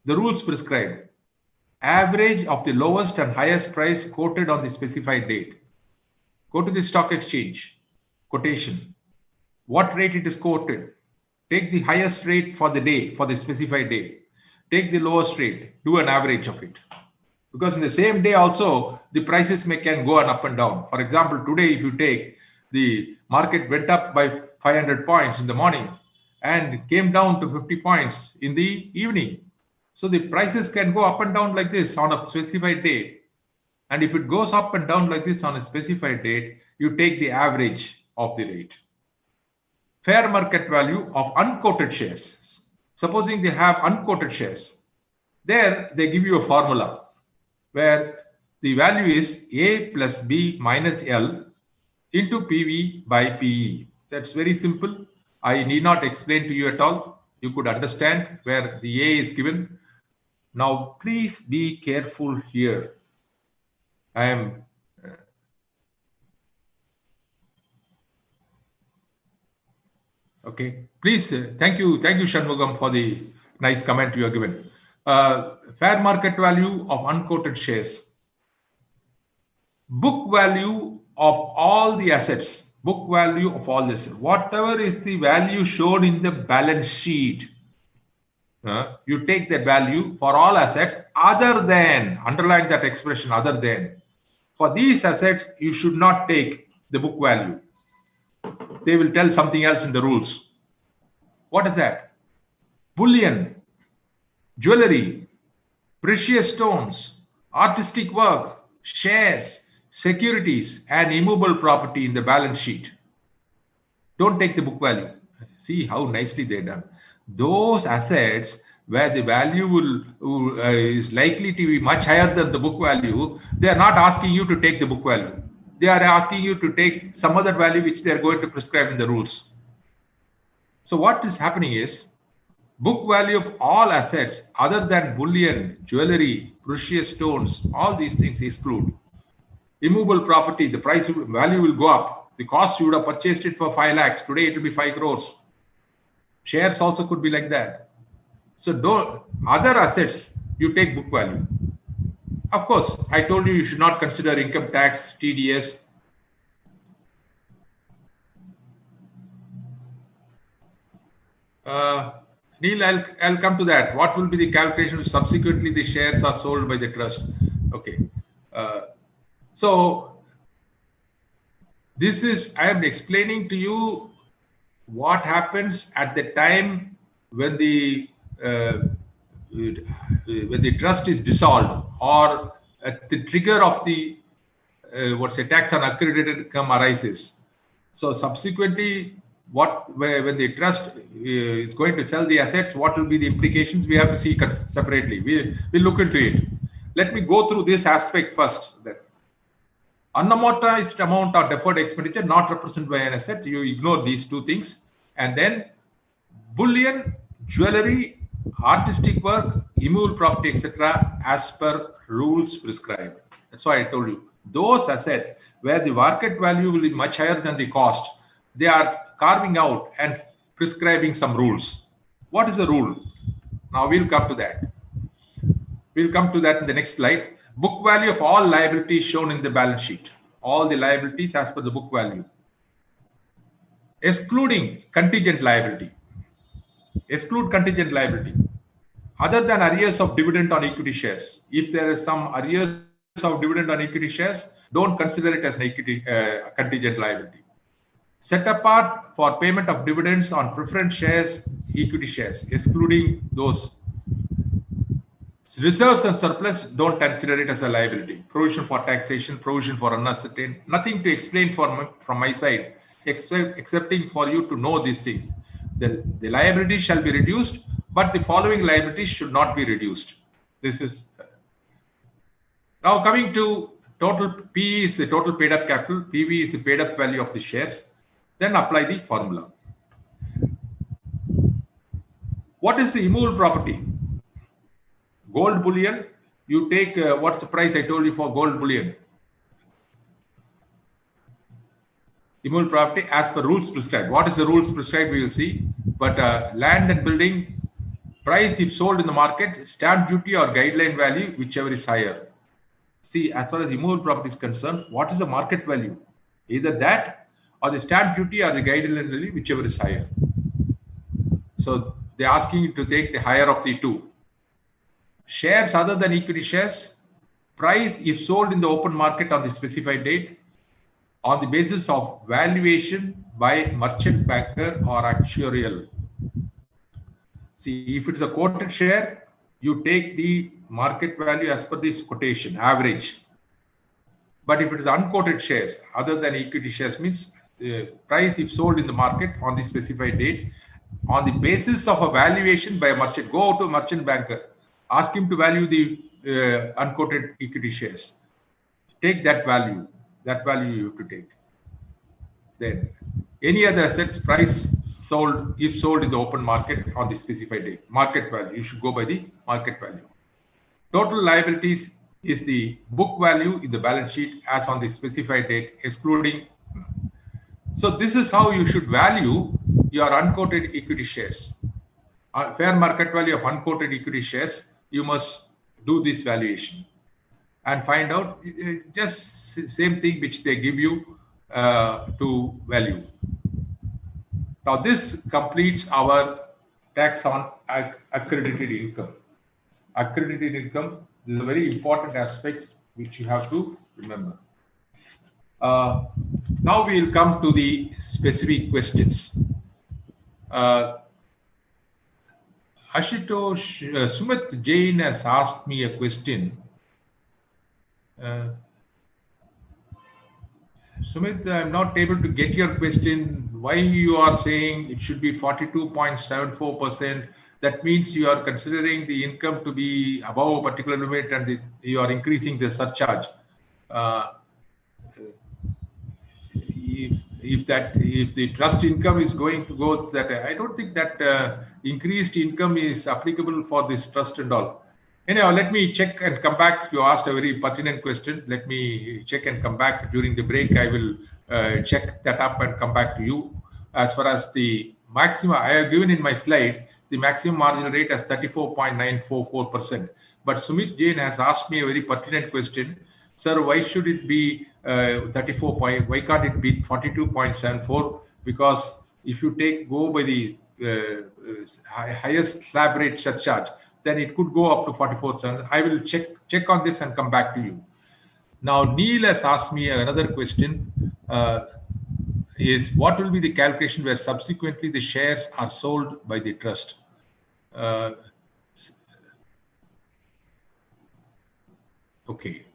The rules prescribe average of the lowest and highest price quoted on the specified date. Go to the stock exchange, quotation. What rate it is quoted? Take the highest rate for the day, for the specified day. Take the lowest rate, do an average of it. Because in the same day also, the prices can go up and down. For example, today if you take the market went up by 500 points in the morning and came down to 50 points in the evening. So the prices can go up and down like this on a specified date. And if it goes up and down like this on a specified date, you take the average of the rate. Fair market value of unquoted shares. Supposing they have unquoted shares, there they give you a formula where the value is A plus B minus L into PV by PE. That's very simple. I need not explain to you at all. You could understand where the A is given. Now, please be careful here. I am okay. Please, thank you, Shanmugam, for the nice comment you have given. Fair market value of unquoted shares. Book value of all the assets. Book value of all this. Whatever is the value shown in the balance sheet, you take that value for all assets other than, underline that expression, other than. For these assets, you should not take the book value. They will tell something else in the rules. What is that? Bullion, jewelry, precious stones, artistic work, shares, securities, and immovable property in the balance sheet. Don't take the book value. See how nicely they're done. Those assets where the value is likely to be much higher than the book value, they are not asking you to take the book value. They are asking you to take some other value which they are going to prescribe in the rules. So what is happening is book value of all assets other than bullion, jewelry, precious stones, all these things exclude. Immovable property, the value will go up. The cost you would have purchased it for 5 lakhs. Today it will be 5 crores. Shares also could be like that. So other assets, you take book value. Of course, I told you should not consider income tax, TDS. Neil, I'll come to that. What will be the calculation if subsequently the shares are sold by the trust? Okay. So I am explaining to you what happens at the time when the trust is dissolved, or at the trigger of the tax on accredited income arises. So subsequently, when the trust is going to sell the assets, what will be the implications? We have to see separately. We'll look into it. Let me go through this aspect first. Then, unamortized amount or deferred expenditure not represented by an asset. You ignore these two things, and then bullion, jewelry, artistic work, immovable property, etc., as per rules prescribed. That's why I told you those assets where the market value will be much higher than the cost, they are carving out and prescribing some rules. What is the rule? Now we'll come to that. We'll come to that in the next slide. Book value of all liabilities shown in the balance sheet. All the liabilities as per the book value. Excluding contingent liability. Exclude contingent liability. Other than arrears of dividend on equity shares. If there is some arrears of dividend on equity shares, don't consider it as an equity contingent liability. Set apart for payment of dividends on preference shares, equity shares, excluding those. Reserves and surplus, don't consider it as a liability. Provision for taxation, provision for unascertained. Nothing to explain from my side, excepting for you to know these things. The liability shall be reduced, but the following liabilities should not be reduced. This is now coming to total. P is the total paid up capital. PV is the paid up value of the shares. Then apply the formula. What is the immovable property? Gold bullion. You take what's the price I told you for gold bullion? Immovable property as per rules prescribed. What is the rules prescribed? We will see. But land and building price if sold in the market, stamp duty or guideline value, whichever is higher. See, as far as immovable property is concerned, what is the market value? Either that or the stamp duty or the guideline value, whichever is higher. So they're asking you to take the higher of the two. Shares other than equity shares, price if sold in the open market on the specified date, on the basis of valuation by merchant banker or actuarial. See, if it is a quoted share, you take the market value as per this quotation, average. But if it is unquoted shares, other than equity shares, means the price if sold in the market on the specified date, on the basis of a valuation by a merchant. Go to a merchant banker, ask him to value the unquoted equity shares. Take that value. That value you have to take. Then any other assets price sold if sold in the open market on the specified date. Market value. You should go by the market value. Total liabilities is the book value in the balance sheet as on the specified date, excluding. So this is how you should value your unquoted equity shares. Fair market value of unquoted equity shares, you must do this valuation and find out just same thing which they give you to value. Now this completes our tax on accredited income. Accredited income is a very important aspect which you have to remember. Now we will come to the specific questions. Ashutosh, Sumit Jain has asked me a question. Sumit, I'm not able to get your question. Why you are saying it should be 42.74%? That means you are considering the income to be above a particular limit and you are increasing the surcharge. if the trust income is going to go that, I don't think that increased income is applicable for this trust and all. Anyhow, let me check and come back. You asked a very pertinent question. Let me check and come back during the break. I will check that up and come back to you. As far as the maximum, I have given in my slide the maximum marginal rate as 34.944%. But Sumit Jain has asked me a very pertinent question. Sir, why should it be 34 point? Why can't it be 42.74? Because if you go by the highest slab rate surcharge, then it could go up to 44 cents. I will check on this and come back to you. Now, Neil has asked me another question. Is what will be the calculation where subsequently the shares are sold by the trust? Okay.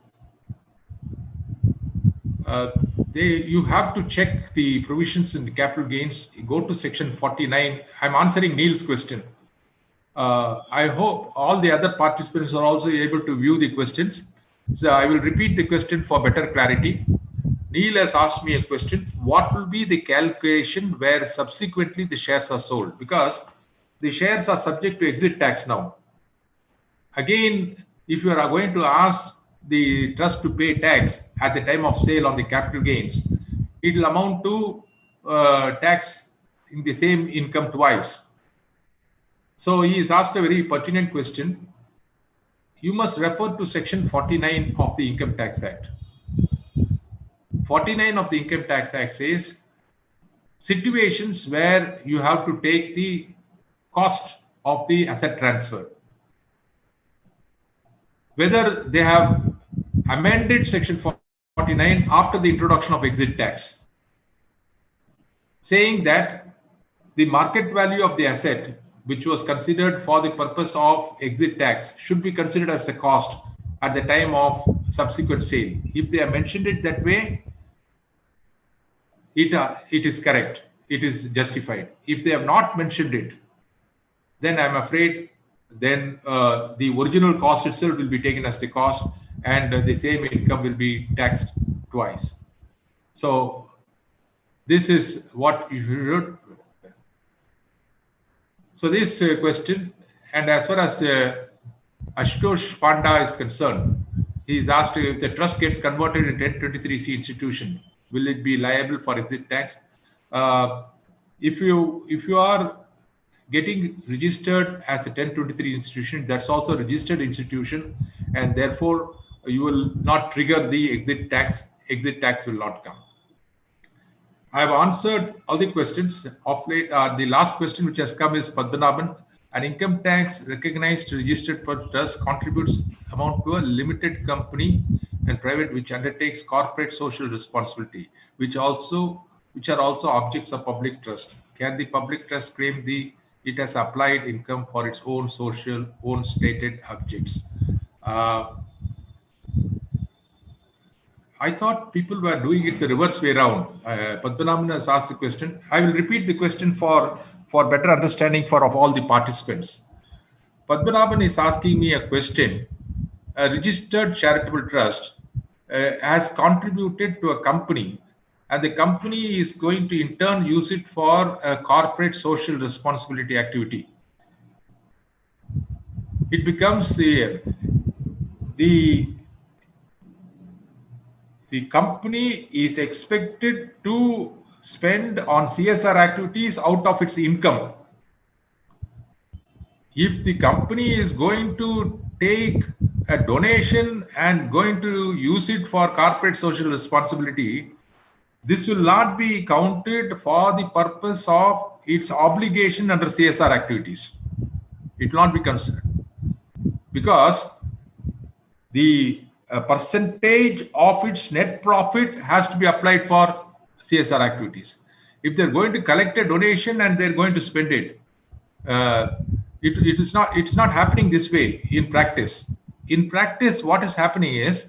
You have to check the provisions in the capital gains. Go to section 49. I'm answering Neil's question. I hope all the other participants are also able to view the questions. So I will repeat the question for better clarity. Neil has asked me a question. What will be the calculation where subsequently the shares are sold? Because the shares are subject to exit tax now. Again, if you are going to ask the trust to pay tax at the time of sale on the capital gains, it will amount to tax in the same income twice. So he is asked a very pertinent question. You must refer to section 49 of the Income Tax Act. 49 of the Income Tax Act says situations where you have to take the cost of the asset transfer. Whether they have amended section 49 after the introduction of exit tax, saying that the market value of the asset, which was considered for the purpose of exit tax, should be considered as a cost at the time of subsequent sale. If they have mentioned it that way, it is correct. It is justified. If they have not mentioned it, then I'm afraid then the original cost itself will be taken as the cost, and the same income will be taxed twice. So this is what you should. So this question, and as far as Ashutosh Panda is concerned, he is asked if the trust gets converted into 1023C institution, will it be liable for exit tax? If you are getting registered as a 1023 institution, that's also a registered institution, and therefore you will not trigger the exit tax. Exit tax will not come. I have answered all the questions of late. The last question which has come is Padmanabhan. An income tax recognized registered per trust contributes amount to a limited company and private which undertakes corporate social responsibility, which are also objects of public trust. Can the public trust claim it has applied income for its own stated objects? I thought people were doing it the reverse way around. Padmanabhan has asked the question. I will repeat the question for better understanding of all the participants. Padmanabhan is asking me a question. A registered charitable trust has contributed to a company, and the company is going to in turn use it for a corporate social responsibility activity. It becomes the company is expected to spend on CSR activities out of its income. If the company is going to take a donation and going to use it for corporate social responsibility, this will not be counted for the purpose of its obligation under CSR activities. It will not be considered because the percentage of its net profit has to be applied for CSR activities. If they're going to collect a donation and they're going to spend it, it's not happening this way in practice. In practice, what is happening is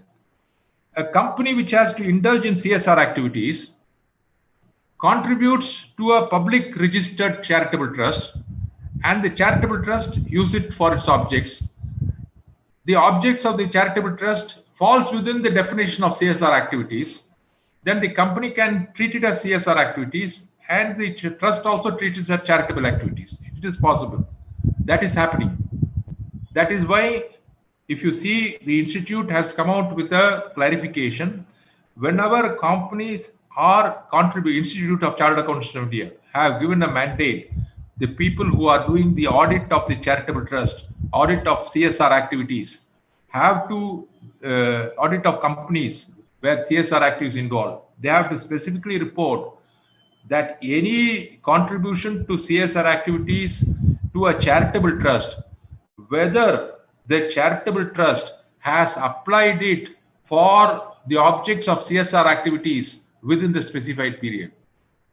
a company which has to indulge in CSR activities contributes to a public registered charitable trust, and the charitable trust use it for its objects. The objects of the charitable trust falls within the definition of CSR activities, then the company can treat it as CSR activities, and the trust also treats it as charitable activities. It is possible. That is happening. That is why, if you see, the institute has come out with a clarification. Whenever companies are Institute of Chartered Accountants of India have given a mandate, the people who are doing the audit of the charitable trust, audit of CSR activities, have to audit of companies where CSR activities involved. They have to specifically report that any contribution to CSR activities to a charitable trust, whether the charitable trust has applied it for the objects of CSR activities within the specified period.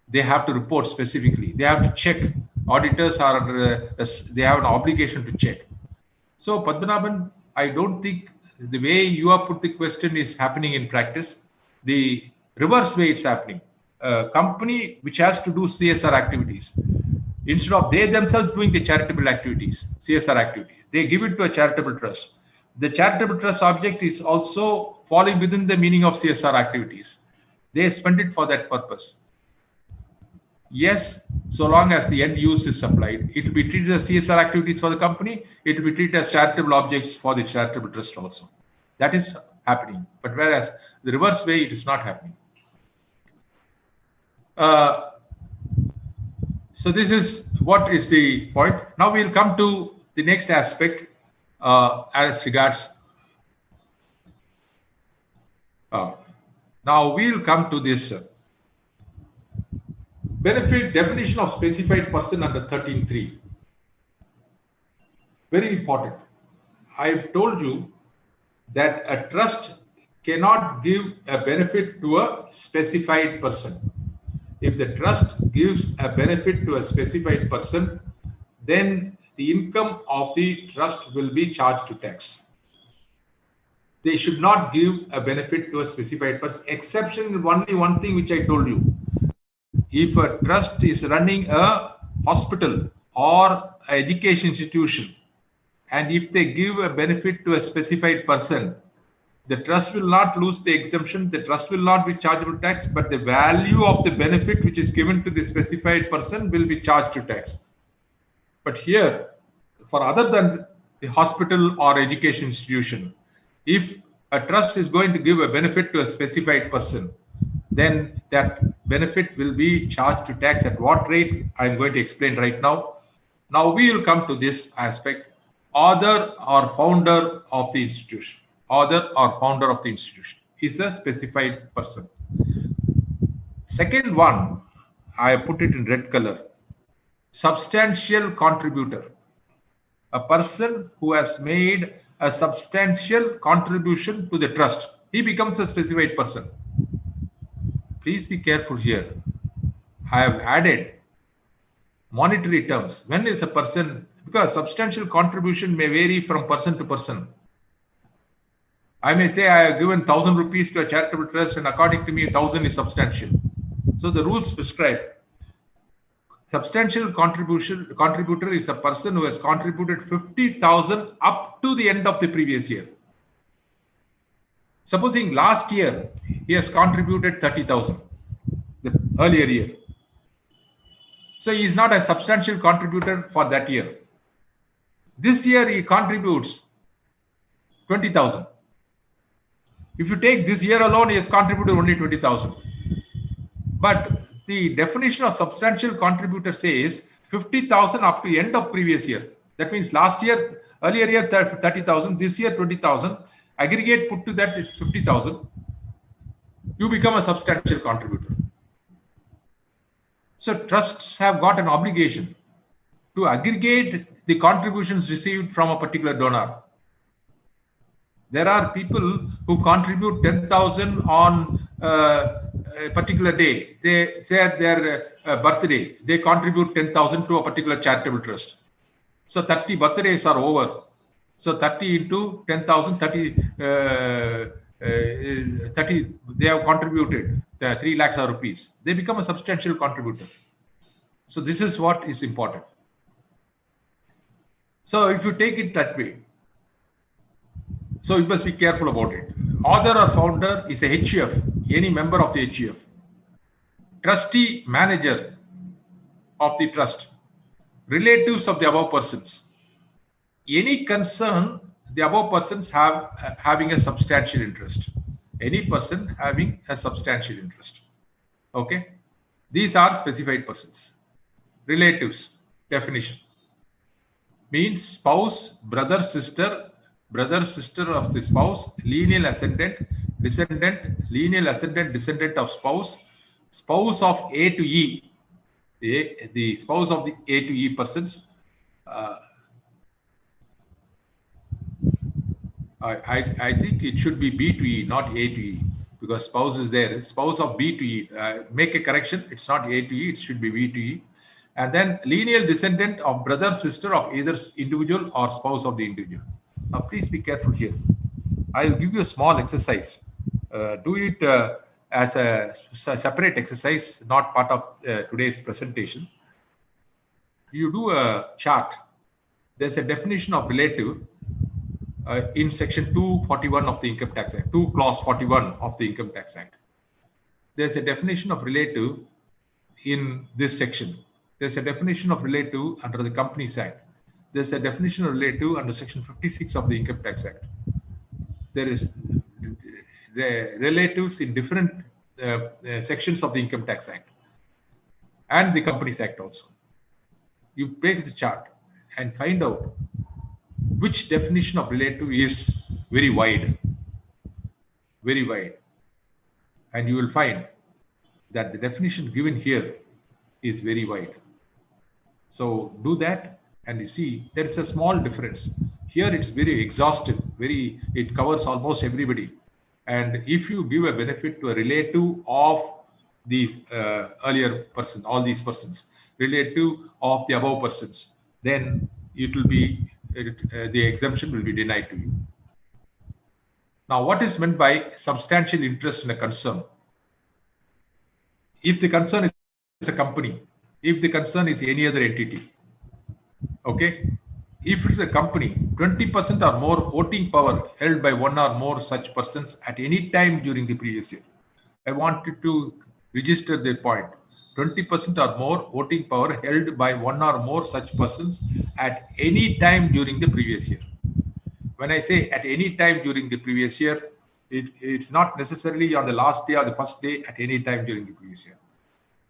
They have to report specifically. They have to check. Auditors are they have an obligation to check. So, Padmanabhan, I don't think the way you have put the question is happening in practice. The reverse way it's happening. A company which has to do CSR activities, instead of they themselves doing the charitable activities, CSR activities, they give it to a charitable trust. The charitable trust object is also falling within the meaning of CSR activities. They spend it for that purpose. Yes, so long as the end use is supplied, it will be treated as CSR activities for the company. It will be treated as charitable objects for the charitable trust also. That is happening. But whereas the reverse way, it is not happening. So this is what is the point. Now we'll come to the next aspect as regards. Now we'll come to this benefit definition of specified person under 13.3. Very important. I've told you that a trust cannot give a benefit to a specified person. If the trust gives a benefit to a specified person, then the income of the trust will be charged to tax. They should not give a benefit to a specified person, exception only one thing which I told you. If a trust is running a hospital or an education institution, and if they give a benefit to a specified person, the trust will not lose the exemption, the trust will not be chargeable tax, but the value of the benefit which is given to the specified person will be charged to tax. But here, for other than the hospital or education institution, if a trust is going to give a benefit to a specified person, then that benefit will be charged to tax. At what rate, I'm going to explain right now. Now we will come to this aspect, author or founder of the institution. Author or founder of the institution is a specified person. Second one, I put it in red color, substantial contributor. A person who has made a substantial contribution to the trust, he becomes a specified person. Please be careful here. I have added monetary terms. When is a person, because substantial contribution may vary from person to person. I may say I have given 1,000 rupees to a charitable trust, and according to me, 1,000 is substantial. So the rules prescribe substantial contributor is a person who has contributed 50,000 up to the end of the previous year. Supposing last year he has contributed 30,000, the earlier year. So he is not a substantial contributor for that year. This year he contributes 20,000. If you take this year alone, he has contributed only 20,000. But the definition of substantial contributor says 50,000 up to the end of previous year. That means last year, earlier year 30,000, this year 20,000. Aggregate put to that is 50,000. You become a substantial contributor. So trusts have got an obligation to aggregate the contributions received from a particular donor. There are people who contribute 10,000 on a particular day. They say at their birthday, they contribute 10,000 to a particular charitable trust. So 30 birthdays are over. So 30 into 10,000, 30, they have contributed 3 lakhs of rupees. They become a substantial contributor. So this is what is important. So if you take it that way, so you must be careful about it. Author or founder is a HUF. any member of the HUF, trustee, manager of the trust, relatives of the above persons, any concern the above persons having a substantial interest. Any person having a substantial interest. Okay. These are specified persons. Relatives definition means spouse, brother, sister of the spouse, lineal ascendant, descendant of spouse, spouse of A to E, the spouse of the A to E persons. I think it should be B to E, not A to E, because spouse is there. Spouse of B to E. Make a correction. It's not A to E. It should be B to E. And then lineal descendant of brother, sister of either individual or spouse of the individual. Now, please be careful here. I will give you a small exercise. Do it as a separate exercise, not part of today's presentation. You do a chart. There's a definition of relative in section 241 of the Income Tax Act, 2 clause 41 of the Income Tax Act. There's a definition of relative in this section. There's a definition of relative under the Companies Act. There's a definition of relative under section 56 of the Income Tax Act. There is the relatives in different sections of the Income Tax Act and the Companies Act also. You take the chart and find out which definition of relative is very wide, and you will find that the definition given here is very wide. So do that, and you see there is a small difference. Here it's very exhaustive, it covers almost everybody. And if you give a benefit to a relative of these earlier person, all these persons, relative of the above persons, then it will be the exemption will be denied to you. Now, what is meant by substantial interest in a concern? If the concern is a company, if the concern is any other entity, okay? If it's a company, 20% or more voting power held by one or more such persons at any time during the previous year. I wanted to register the point. 20% or more voting power held by one or more such persons at any time during the previous year. When I say at any time during the previous year, it's not necessarily on the last day or the first day, at any time during the previous year.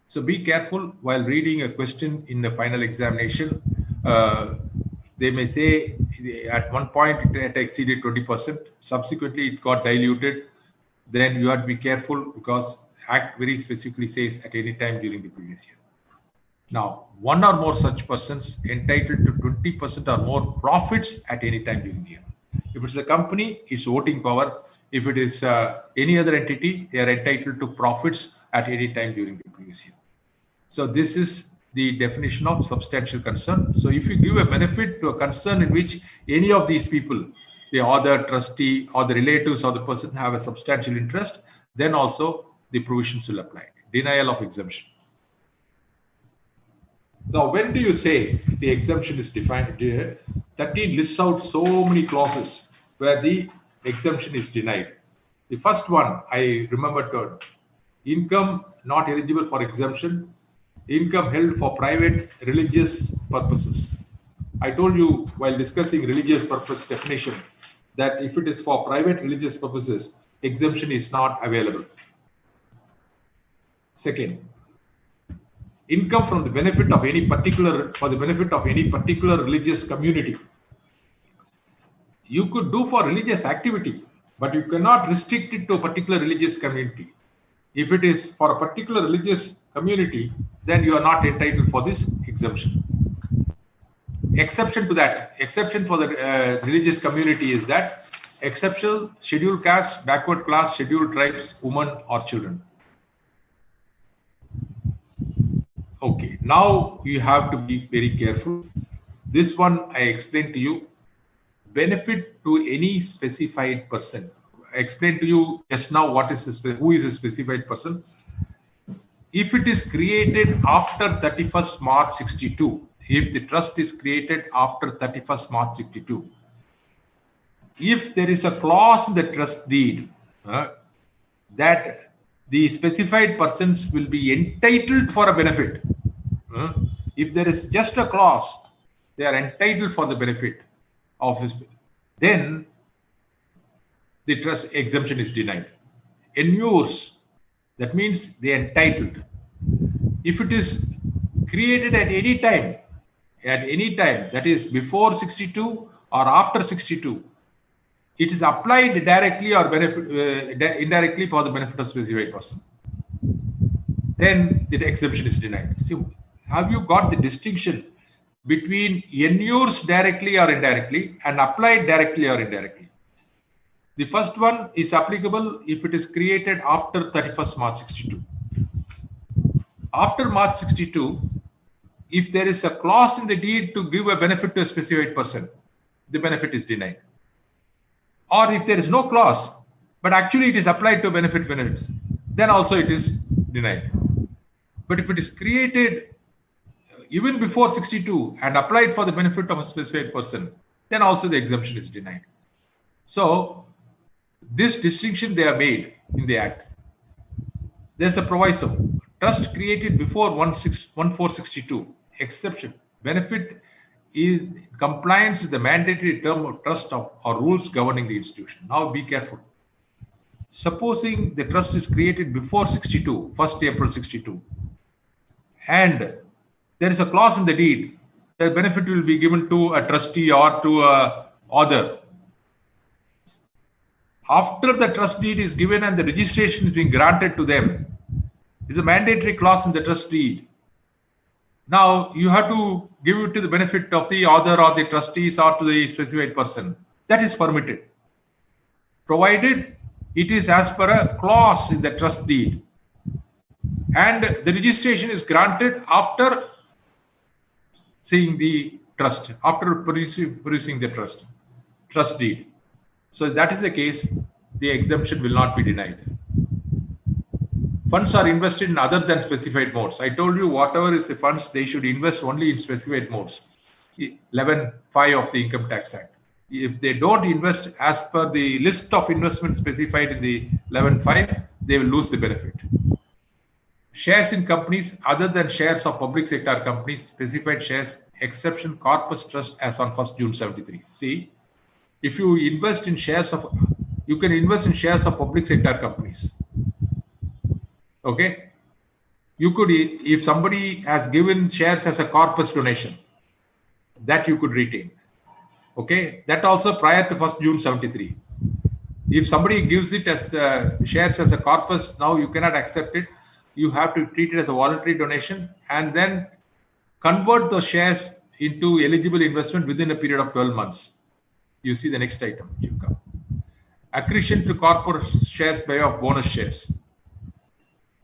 So be careful while reading a question in the final examination. They may say at one point it exceeded 20%, subsequently it got diluted. Then you have to be careful because Act very specifically says at any time during the previous year. Now, one or more such persons entitled to 20% or more profits at any time during the year. If it's a company, it's voting power. If it is any other entity, they are entitled to profits at any time during the previous year. So this is the definition of substantial concern. So if you give a benefit to a concern in which any of these people, the other trustee or the relatives of the person have a substantial interest, then also the provisions will apply. Denial of exemption. Now, when do you say the exemption is defined? 13 lists out so many clauses where the exemption is denied. The first one I remember: income not eligible for exemption, income held for private religious purposes. I told you while discussing religious purpose definition that if it is for private religious purposes, exemption is not available. Second, income from the benefit of any particular, for the benefit of any particular religious community. You could do for religious activity, but you cannot restrict it to a particular religious community. If it is for a particular religious community, then you are not entitled for this exemption. Exception to that, exception for the religious community is that exceptional scheduled caste, backward class, scheduled tribes, women or children. Okay, now you have to be very careful. This one I explained to you. Benefit to any specified person. I explained to you just now what is who is a specified person. If it is created after 31st March 62, if the trust is created after 31st March 62, if there is a clause in the trust deed that the specified persons will be entitled for a benefit. If there is just a clause, they are entitled for the benefit of his, then the trust exemption is denied. Ensures, that means they are entitled. If it is created at any time, that is before 62 or after 62, it is applied directly or indirectly for the benefit of specified person, then the exemption is denied. See, have you got the distinction between ensures directly or indirectly and applied directly or indirectly? The first one is applicable if it is created after 31st March 62. After March 62, if there is a clause in the deed to give a benefit to a specified person, the benefit is denied. Or if there is no clause, but actually it is applied to benefit, then also it is denied. But if it is created even before 62 and applied for the benefit of a specified person, then also the exemption is denied. So this distinction they are made in the Act. There's a proviso. Trust created before 1462, exception. Benefit is compliance with the mandatory term of trust or rules governing the institution. Now be careful. Supposing the trust is created before 62, 1st April 62, and there is a clause in the deed that benefit will be given to a trustee or to a author. After the trust deed is given and the registration is being granted to them, is a mandatory clause in the trust deed. Now you have to give it to the benefit of the author or the trustees or to the specified person. That is permitted, provided it is as per a clause in the trust deed, and the registration is granted after seeing the trust, after producing the trust deed. So that is the case, the exemption will not be denied. Funds are invested in other than specified modes. I told you whatever is the funds, they should invest only in specified modes. 11(5) of the Income Tax Act. If they don't invest as per the list of investments specified in the 11(5), they will lose the benefit. Shares in companies other than shares of public sector companies, specified shares, exception corpus trust as on 1st June 73. See, if you invest in shares of, you can invest in shares of public sector companies. Okay, you could, if somebody has given shares as a corpus donation, that you could retain. Okay, that also prior to 1st June 73. If somebody gives it as shares as a corpus, now you cannot accept it. You have to treat it as a voluntary donation and then convert those shares into eligible investment within a period of 12 months. You see the next item. Accretion to corporate shares by way of bonus shares.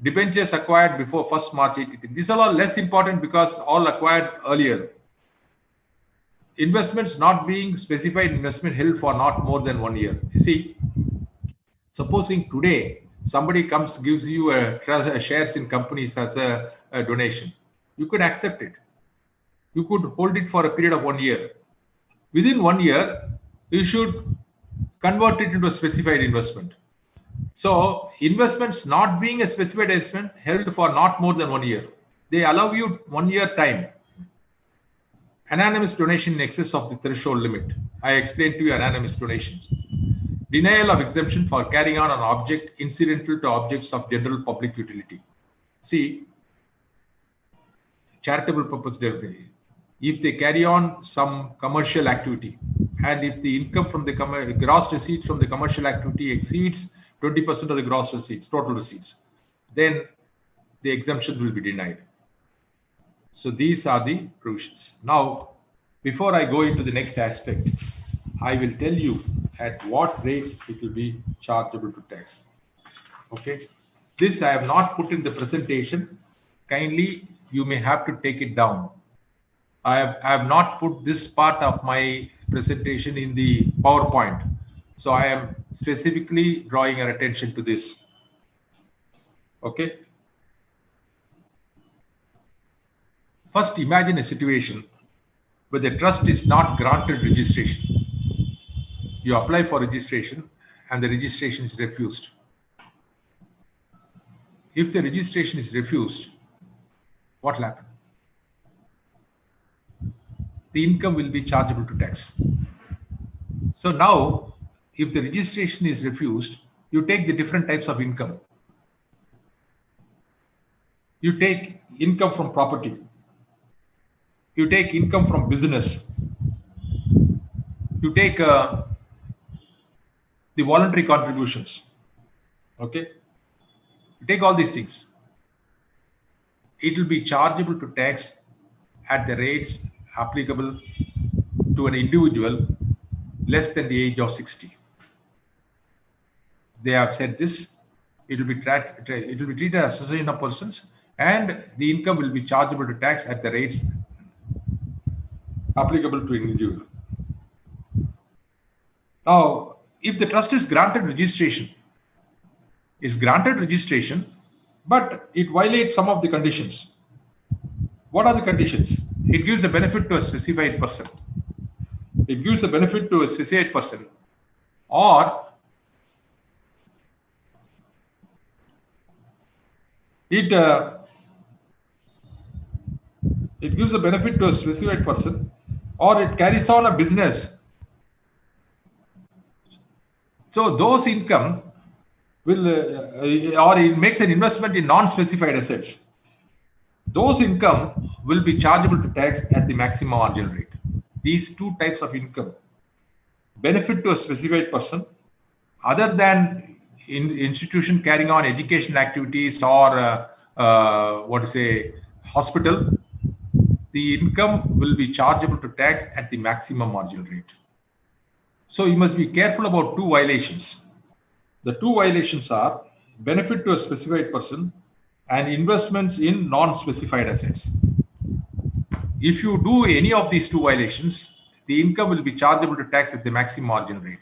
Debentures acquired before 1st March 83. These are all less important because all acquired earlier. Investments not being specified investment held for not more than 1 year. You see, supposing today somebody comes, gives you a shares in companies as a donation, you could accept it. You could hold it for a period of 1 year. Within 1 year, you should convert it into a specified investment. So investments not being a specified investment held for not more than 1 year, they allow you 1 year time. Anonymous donation in excess of the threshold limit. I explained to you anonymous donations. Denial of exemption for carrying on an object incidental to objects of general public utility. See, charitable purpose delivery. If they carry on some commercial activity and if the income from the gross receipts from the commercial activity exceeds 20% of the gross receipts, total receipts, then the exemption will be denied. So these are the provisions. Now, before I go into the next aspect, I will tell you at what rates it will be chargeable to tax. Okay. This I have not put in the presentation. Kindly, you may have to take it down. I have not put this part of my presentation in the PowerPoint. So I am specifically drawing your attention to this. Okay. First, imagine a situation where the trust is not granted registration. You apply for registration and the registration is refused. if the registration is refused, what will happen? The income will be chargeable to tax. So now, if the registration is refused, you take the different types of income. You take income from property. You take income from business. You take the voluntary contributions. Okay? You take all these things. It will be chargeable to tax at the rates applicable to an individual less than the age of 60. They have said this. It will be treated as association of persons, and the income will be chargeable to tax at the rates applicable to an individual. Now, if the trust is granted registration, but it violates some of the conditions. What are the conditions? It gives a benefit to a specified person. Or it gives a benefit to a specified person, or it carries on a business. So those income will, or it makes an investment in non-specified assets. Those income will be chargeable to tax at the maximum marginal rate. These two types of income, benefit to a specified person, other than institution carrying on educational activities or hospital, the income will be chargeable to tax at the maximum marginal rate. So you must be careful about two violations. The two violations are benefit to a specified person and investments in non-specified assets. If you do any of these two violations, the income will be chargeable to tax at the maximum marginal rate.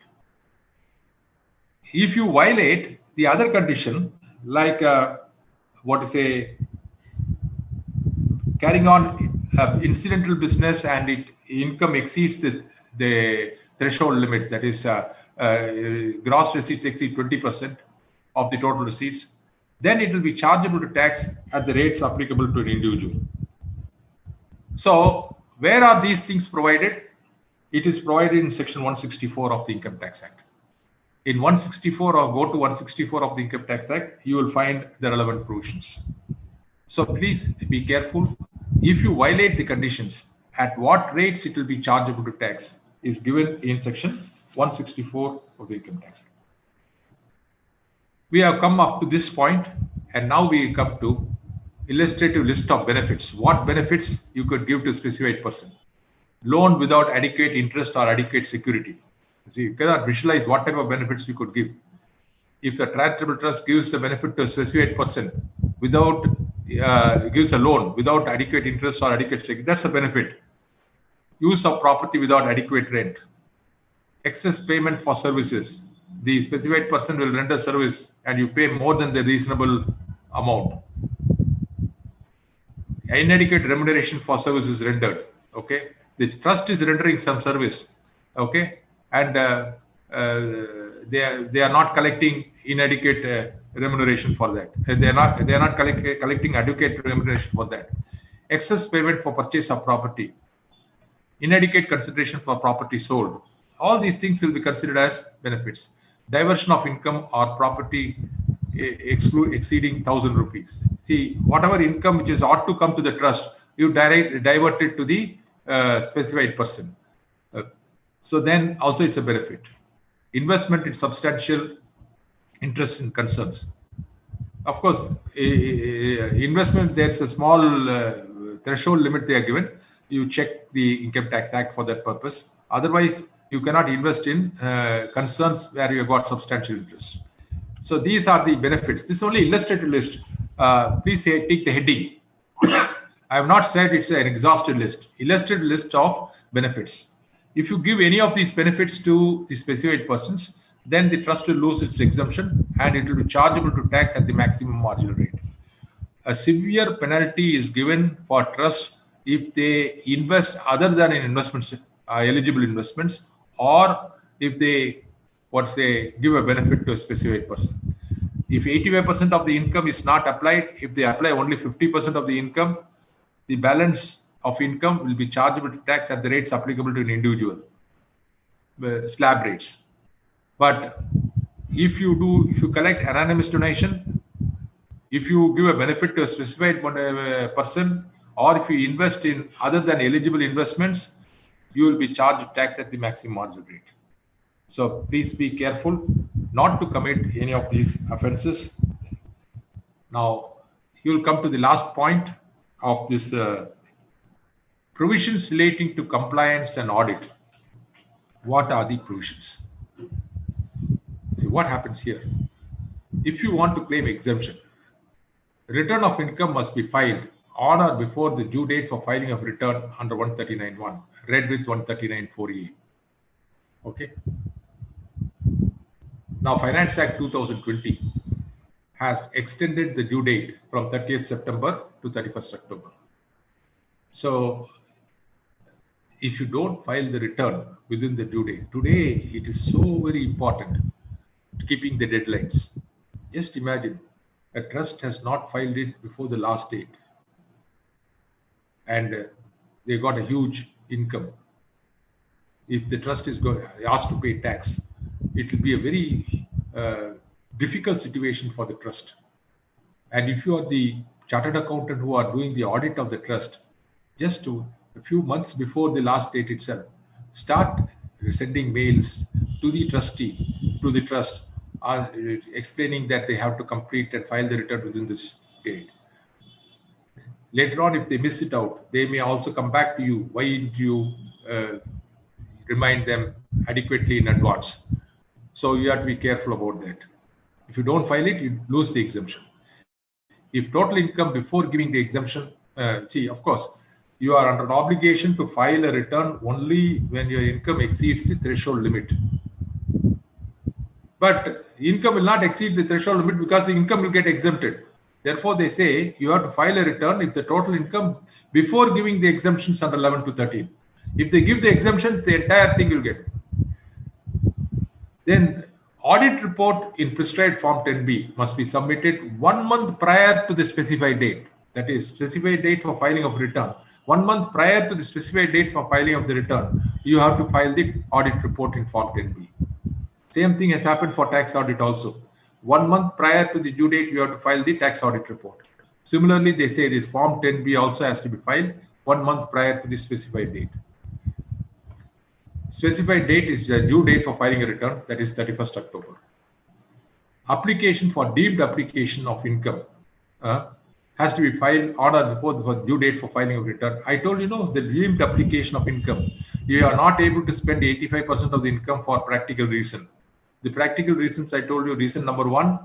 If you violate the other condition, like carrying on incidental business and income exceeds the threshold limit, that is gross receipts exceed 20% of the total receipts, then it will be chargeable to tax at the rates applicable to an individual. So where are these things provided? It is provided in section 164 of the Income Tax Act. In 164, or go to 164 of the Income Tax Act, you will find the relevant provisions. So please be careful. If you violate the conditions, at what rates it will be chargeable to tax is given in section 164 of the Income Tax Act. We have come up to this point, and now we come to illustrative list of benefits. What benefits you could give to a specified person? Loan without adequate interest or adequate security. So you cannot visualize what type of benefits we could give. If the charitable trust gives a benefit to a specified person without gives a loan without adequate interest or adequate security, that's a benefit. Use of property without adequate rent. Excess payment for services. The specified person will render service and you pay more than the reasonable amount. Inadequate remuneration for services rendered. Okay, the trust is rendering some service. Okay, and they are not collecting inadequate remuneration for that. They are not collecting adequate remuneration for that. Excess payment for purchase of property. Inadequate consideration for property sold. All these things will be considered as benefits. Diversion of income or property exceeding 1,000 rupees. See, whatever income which is ought to come to the trust, you divert it to the specified person. So then also it's a benefit. Investment in substantial interest and concerns. Of course, investment, there's a small threshold limit they are given. You check the Income Tax Act for that purpose. Otherwise, you cannot invest in concerns where you have got substantial interest. So these are the benefits. This is only illustrative list. Please take the heading. I have not said it's an exhaustive list. Illustrative list of benefits. If you give any of these benefits to the specified persons, then the trust will lose its exemption and it will be chargeable to tax at the maximum marginal rate. A severe penalty is given for trust if they invest other than in investments, eligible investments, or if they give a benefit to a specified person. If 85% of the income is not applied, if they apply only 50% of the income, the balance of income will be chargeable to tax at the rates applicable to an individual, slab rates. But if you collect anonymous donation, if you give a benefit to a specified person, or if you invest in other than eligible investments, you will be charged tax at the maximum marginal rate. So please be careful not to commit any of these offenses. Now, you will come to the last point of this provisions relating to compliance and audit. What are the provisions? See what happens here. If you want to claim exemption, return of income must be filed on or before the due date for filing of return under 139.1, read with 139.4A. Okay. Now, Finance Act 2020 has extended the due date from 30th September to 31st October. So, if you don't file the return within the due date, today it is so very important keeping the deadlines. Just imagine a trust has not filed it before the last date and they got a huge income. If the trust is asked to pay tax, it will be a very difficult situation for the trust. And if you are the chartered accountant who are doing the audit of the trust, just a few months before the last date itself, start sending mails to the trustee, to the trust, explaining that they have to complete and file the return within this date. Later on, if they miss it out, they may also come back to you. Why didn't you remind them adequately in advance? So you have to be careful about that. If you don't file it, you lose the exemption. If total income before giving the exemption, see, of course, you are under an obligation to file a return only when your income exceeds the threshold limit. But income will not exceed the threshold limit because the income will get exempted. Therefore, they say you have to file a return if the total income before giving the exemptions under 11 to 13. If they give the exemptions, the entire thing will get. Then audit report in prescribed form 10B must be submitted 1 month prior to the specified date. That is, specified date for filing of return. 1 month prior to the specified date for filing of the return, you have to file the audit report in form 10B. Same thing has happened for tax audit also. 1 month prior to the due date, you have to file the tax audit report. Similarly, they say this form 10B also has to be filed 1 month prior to the specified date. Specified date is the due date for filing a return, that is 31st October. Application for deemed application of income has to be filed on or before the due date for filing of return. I told you, the deemed application of income, you are not able to spend 85% of the income for practical reason. The practical reasons I told you, reason number one,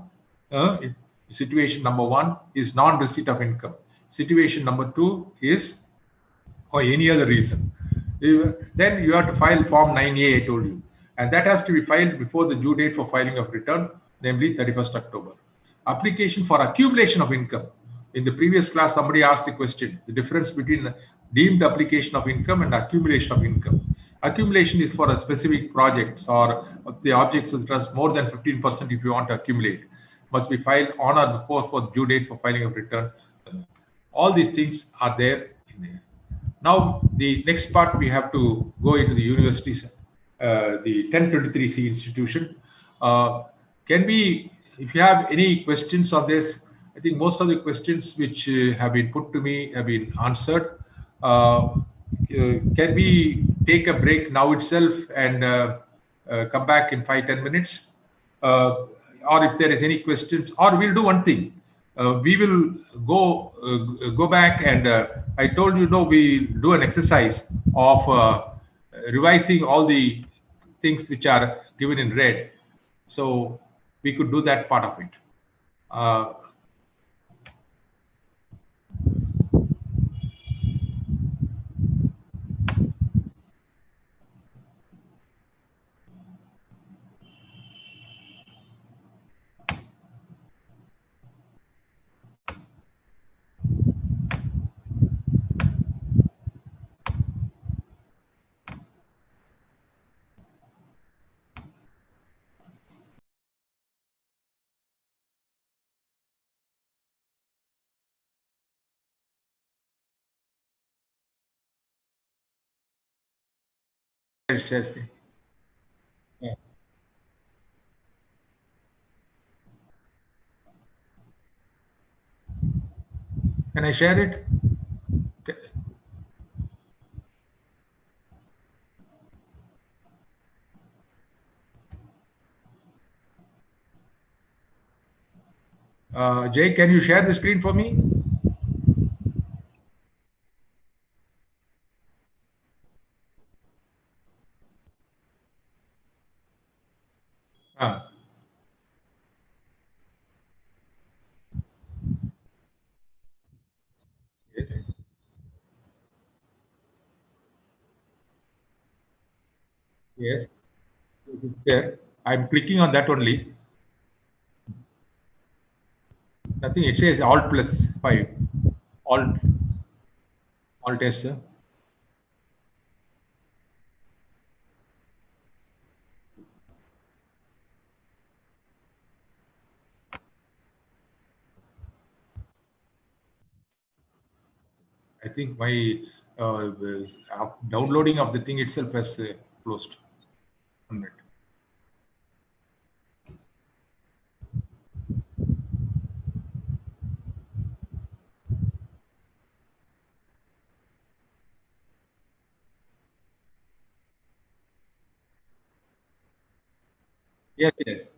situation number one is non-receipt of income. Situation number two is or any other reason. Then you have to file form 9A, I told you. And that has to be filed before the due date for filing of return, namely 31st October. Application for accumulation of income. In the previous class, somebody asked the question, the difference between deemed application of income and accumulation of income. Accumulation is for a specific projects or the objects of the trust more than 15% if you want to accumulate. Must be filed on or before for due date for filing of return. All these things are there in there. Now, the next part, we have to go into the universities, the 1023C institution. Can we, if you have any questions on this, I think most of the questions which have been put to me have been answered. Can we take a break now itself and come back in 5-10 minutes? Or if there is any questions, or we'll do one thing. We will go back and I told you, we do an exercise of revising all the things which are given in red. So we could do that part of it. share screen. Yeah. Can I share it? Okay. Jay, can you share the screen for me? Ah, yes. Yes. It's there. I'm clicking on that only. Nothing. It says Alt plus 5. Alt, Alt S. I think my downloading of the thing itself has closed. 1 minute. Yes, yes.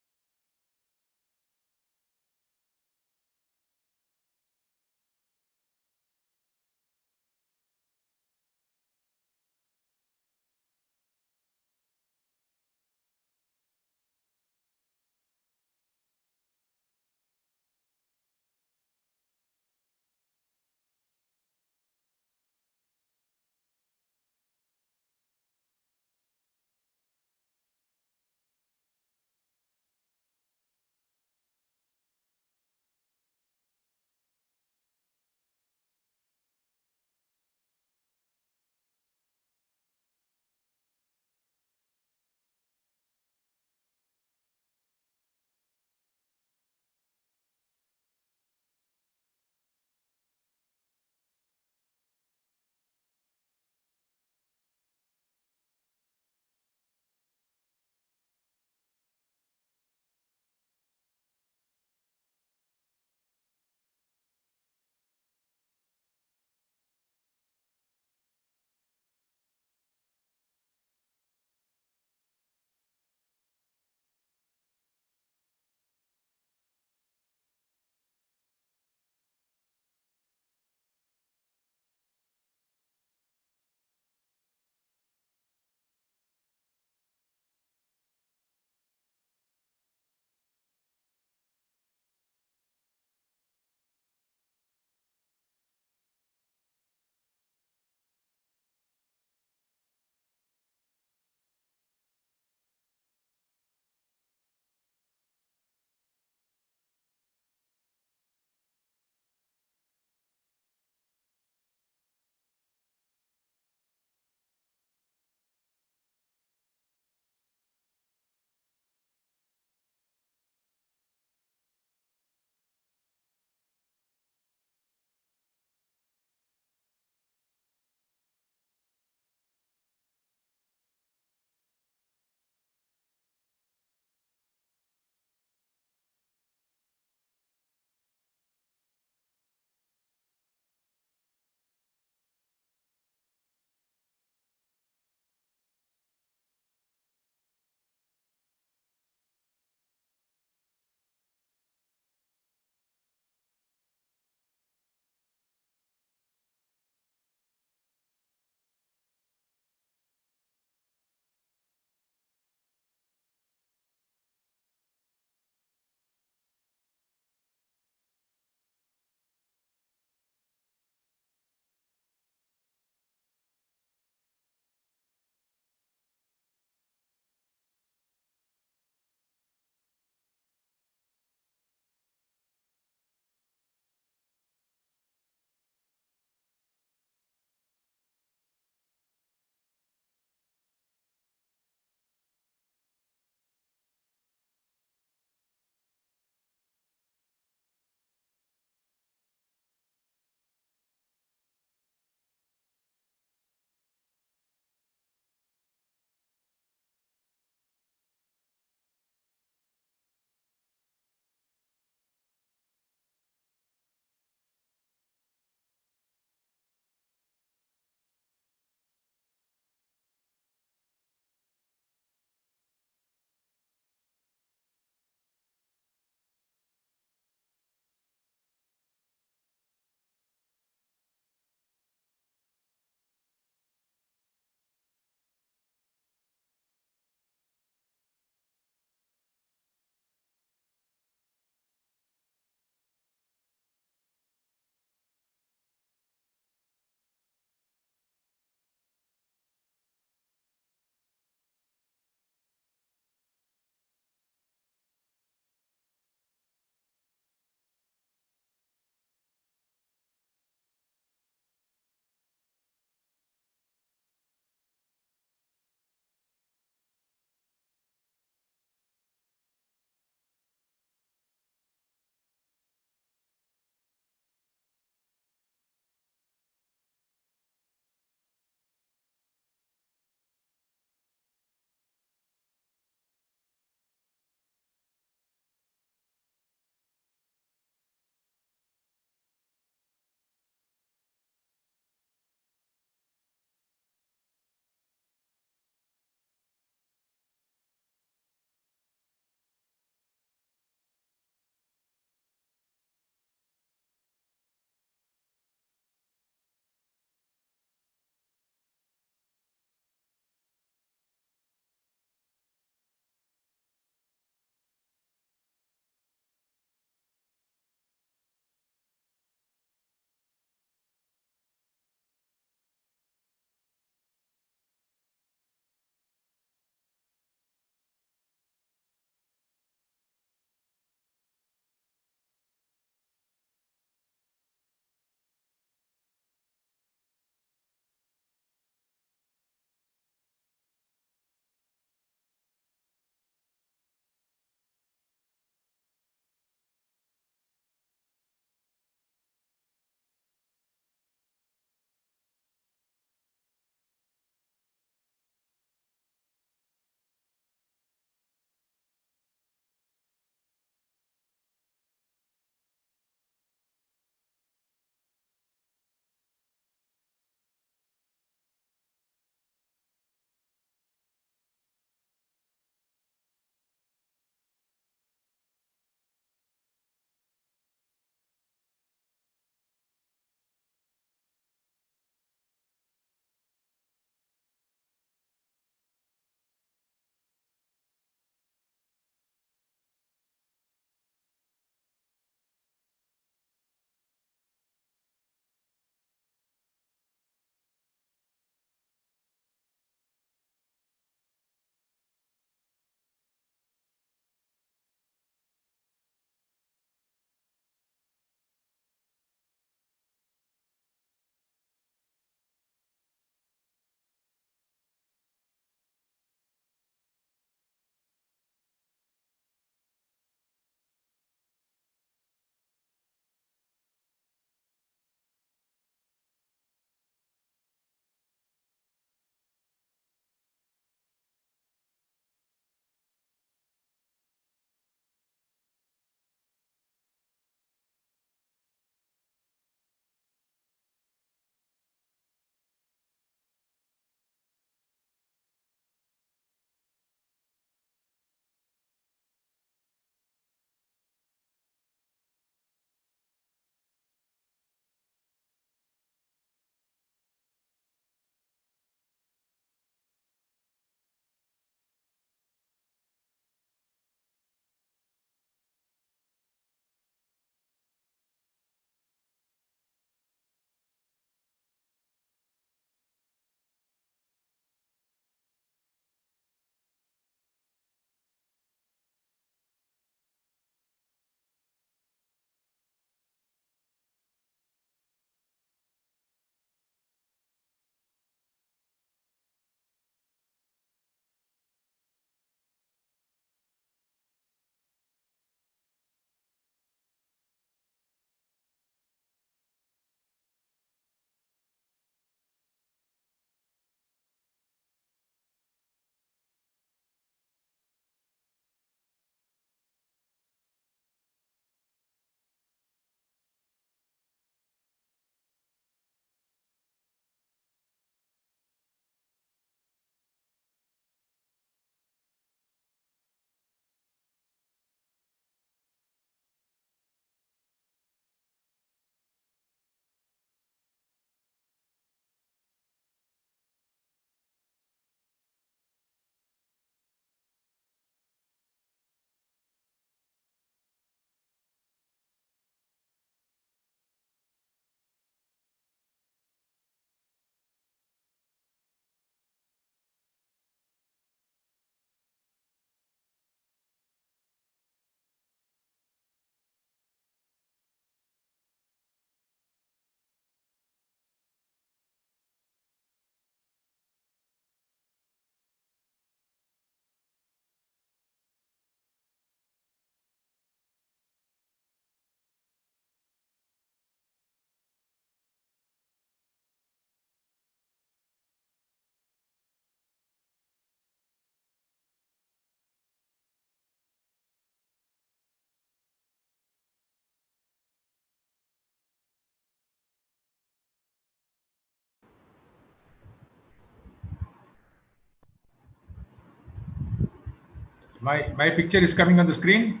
My picture is coming on the screen.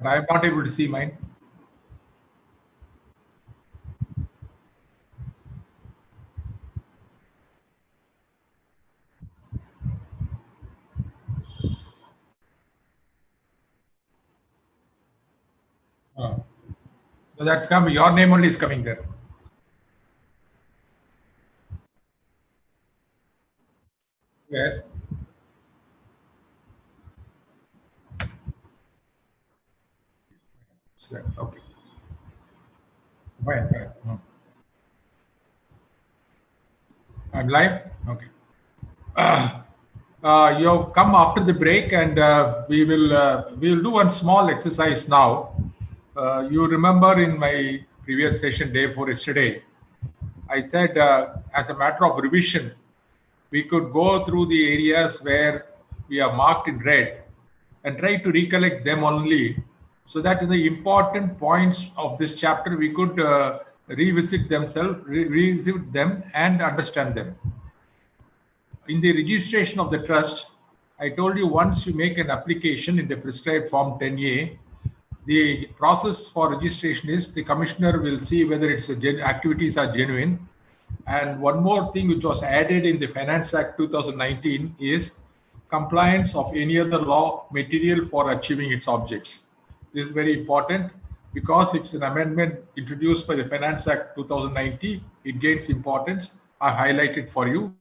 I am not able to see mine. So that's coming. Your name only is coming there. Yes. Okay. Fine. Fine. I'm live. Okay. You have come after the break, and we will do one small exercise now. You remember in my previous session, day before yesterday, I said as a matter of revision, we could go through the areas where we are marked in red and try to recollect them only, so that in the important points of this chapter we could revisit them and understand them. In the registration of the trust, I told you once you make an application in the prescribed form 10A, the process for registration is the commissioner will see whether its activities are genuine. And one more thing which was added in the Finance Act 2019 is compliance of any other law material for achieving its objects. This is very important because it's an amendment introduced by the Finance Act 2019. It gains importance. I highlighted for you